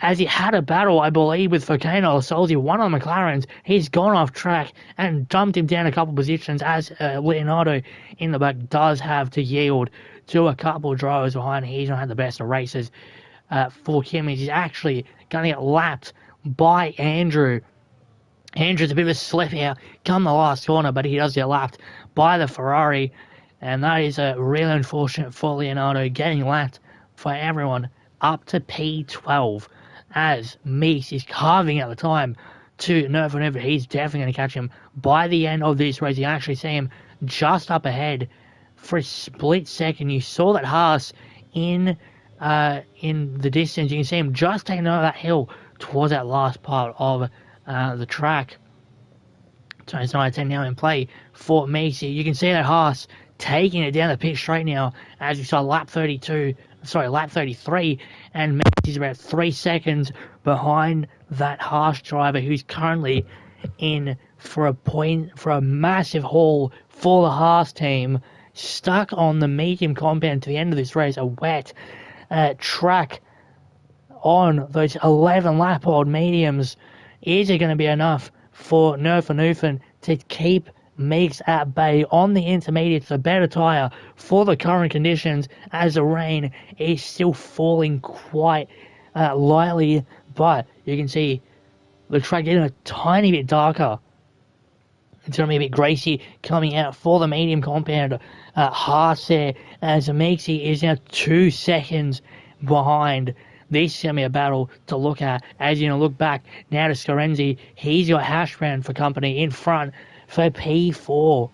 as he had a battle, I believe, with Volcano Solzi, one of the McLarens. He's gone off track and dumped him down a couple positions as Leonardo in the back does have to yield to a couple of drivers behind. He's not had the best of races for him. He's actually going to get lapped by Andrew. Andrew's a bit of a slip here come the last corner, but he does get lapped by the Ferrari, and that is really unfortunate for Leonardo, getting lapped for everyone up to P12 as Meeks is carving out the time to Nerf. He's definitely going to catch him by the end of this race. You can actually see him just up ahead for a split second. You saw that Haas in the distance. You can see him just taking over that hill towards that last part of the track. So it's 9-10 now in play for Meeks. You can see that Haas taking it down the pit straight now as we saw lap 33, and Meeks is about 3 seconds behind that Haas driver who's currently in for a massive haul for the Haas team, stuck on the medium compound to the end of this race, a wet track on those 11 lap old mediums. Is it going to be enough for Nerf to keep Meeks at bay on the intermediates, the better tyre for the current conditions, as the rain is still falling quite lightly, but you can see the track getting a tiny bit darker. It's going to be a bit greasy coming out for the medium compound. Haas there, as Meeksy is now 2 seconds behind. This is going to be a battle to look at. As you know, look back now to Scarenzi. He's got Hashbrand for company in front for P4.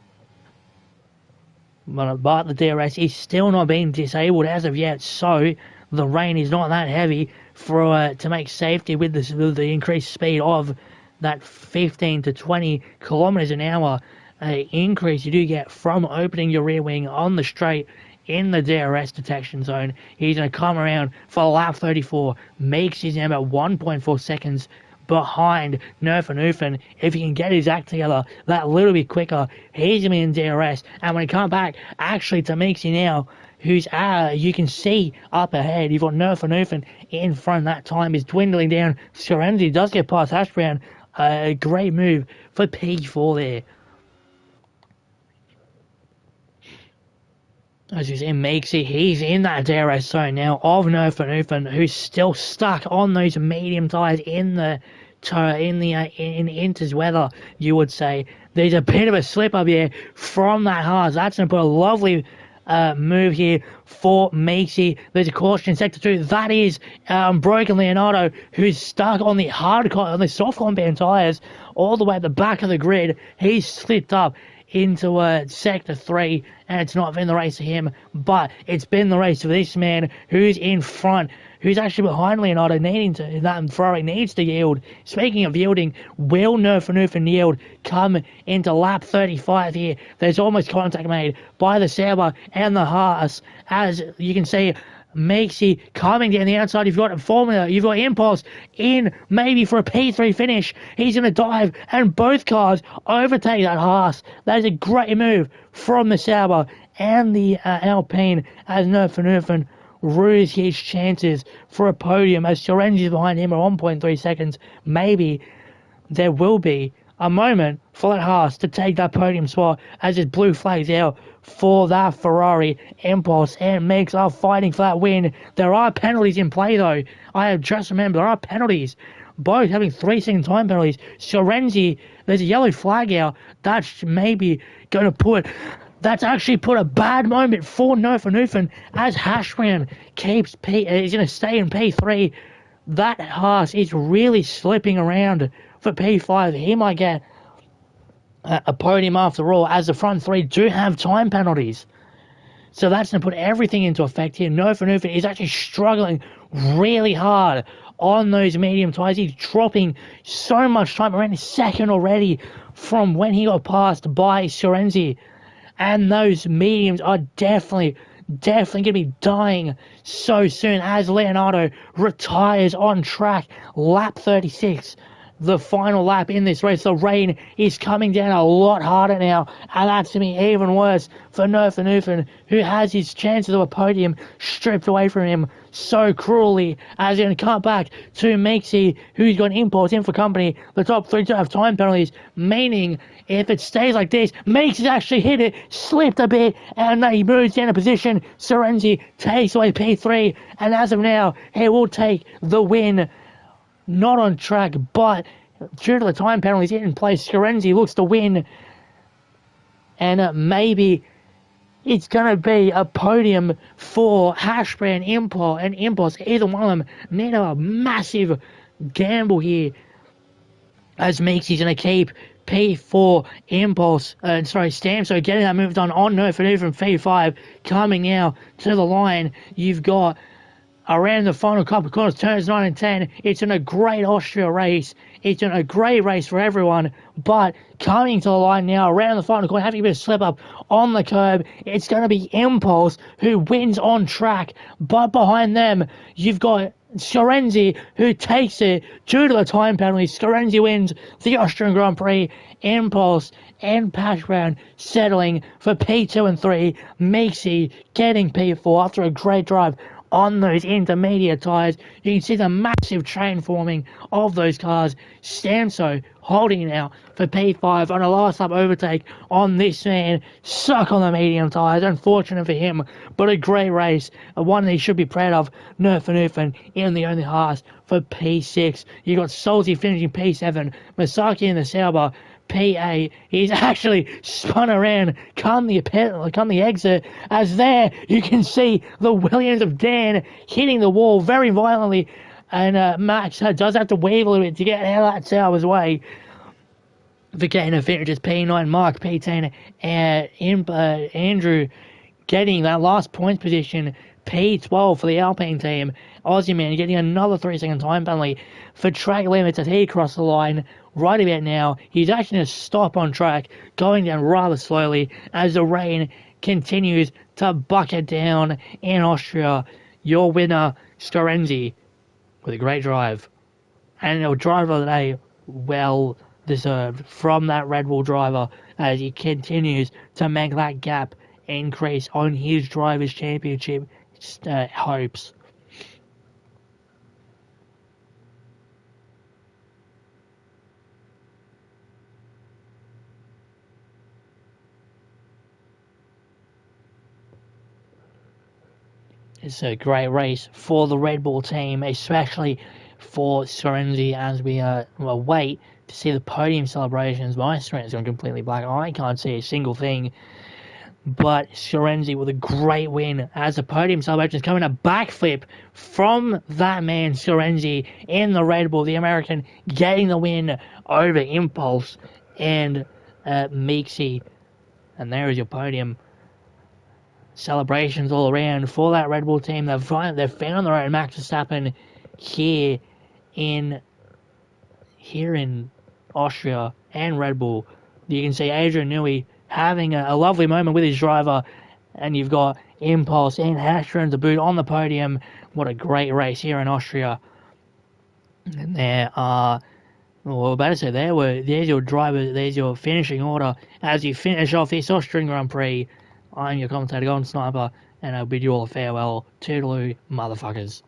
But the DRS is still not being disabled as of yet, so the rain is not that heavy for to make safety with the increased speed of that 15 to 20 kilometers an hour increase you do get from opening your rear wing on the straight in the DRS detection zone. He's going to come around for lap 34, makes his now about 1.4 seconds behind Nerf. If he can get his act together that little bit quicker, he's going to be in DRS. And when he comes back, actually to Meeksy now, who's you can see up ahead, you've got Nerf in front. That time is dwindling down. Serenity does get past Hash Brown. A great move for P4 there. As you see, Meeksy, he's in that DRS zone now of Nerf, who's still stuck on those medium tyres in Inter's weather, you would say. There's a bit of a slip up here from that Haas. That's going to put a lovely move here for Meeksy. There's a caution in sector 2. That is Broken Leonardo, who's stuck on the soft compound tyres all the way at the back of the grid. He's slipped up into sector 3, and it's not been the race for him, but it's been the race for this man who's in front, who's actually behind Leonardo, that Ferrari needs to yield. Speaking of yielding, will Nerf yield come into lap 35 here? There's almost contact made by the Sauber and the Haas, as you can see. Meeksy coming down the outside. You've got Formula, you've got Impulse in maybe for a P3 finish. He's going to dive, and both cars overtake that Haas. That is a great move from the Sauber and the Alpine, as Nerf rues his chances for a podium, as Sorenzi's behind him at 1.3 seconds. Maybe there will be a moment for that Haas to take that podium spot, as his blue flags out for that Ferrari. Impulse and Meeks are fighting for that win. There are penalties in play, though. I have just remembered there are penalties. Both having 3-second time penalties. Sorenzi, there's a yellow flag out. That's maybe going to that's actually put a bad moment for Nerf, as Hashram is going to stay in P3. That Haas is really slipping around for P5. He might get a podium after all, as the front three do have time penalties. So that's going to put everything into effect here. Nerf is actually struggling really hard on those medium tyres. He's dropping so much time, around a second already from when he got passed by Sorenzi. And those mediums are definitely going to be dying so soon, as Leonardo retires on track. Lap 36. The final lap in this race. The rain is coming down a lot harder now, and that's going to be even worse for Nerf, who has his chances of a podium stripped away from him so cruelly, as he's going to cut back to Meeksy, who's got Impulse in for company. The top three do have time penalties, meaning if it stays like this, Meeksy's actually hit it, slipped a bit, and he moves down a position. Sorenzi takes away P3, and as of now, he will take the win. Not on track, but due to the time penalties in place, Sorenzi looks to win. And maybe it's going to be a podium for Hashbrand, Impulse. Either one of them need a massive gamble here, as Meeksy's going to keep P4 Stamp. So getting that move done on Nerf from P5. Coming now to the line, you've got around the final couple of corners, turns 9 and 10. It's in a great Austria race. It's in a great race for everyone. But coming to the line now, around the final corner, having a bit of slip up on the curb, it's going to be Impulse who wins on track. But behind them, you've got Sorenzi, who takes it due to the time penalty. Sorenzi wins the Austrian Grand Prix. Impulse and Pash Brown settling for P2 and 3. Meeksy getting P4 after a great drive on those intermediate tyres. You can see the massive train forming of those cars. Stamso holding it out for P5 on a last lap overtake on this man, stuck on the medium tyres. Unfortunate for him, but a great race, one that he should be proud of. Nerf in the only Haas for P6. You got Solzi finishing P7, Masaki in the Sauber P8. He's actually spun around, come the exit, as there you can see the Williams of Dan hitting the wall very violently, and Max does have to weave a little bit to get out of that Sauber's way. Vicana finishes P9, Mark P10, and Andrew getting that last points position. P12 for the Alpine team. Aussie man getting another 3-second time penalty for track limits as he crossed the line. Right about now, he's actually going to stop on track, going down rather slowly as the rain continues to bucket down in Austria. Your winner, Scorenzi, with a great drive. And a driver of the day, well deserved from that Red Bull driver as he continues to make that gap increase on his Drivers' Championship hopes. It's a great race for the Red Bull team, especially for Scorenzi as we wait to see the podium celebrations. My screen's gone completely black. I can't see a single thing. But Scorenzi with a great win as the podium celebrations coming a backflip from that man Scorenzi in the Red Bull, the American getting the win over Impulse and Meeksy. And there is your podium celebrations all around for that Red Bull team. They've found their own Max Verstappen here in Austria and Red Bull. You can see Adrian Newey having a lovely moment with his driver, and you've got Impulse and Hashram to boot on the podium. What a great race here in Austria. And there's your driver, there's your finishing order as you finish off this Austrian Grand Prix. I'm your commentator, GoldenSniper, and I'll bid you all a farewell. Toodaloo, motherfuckers.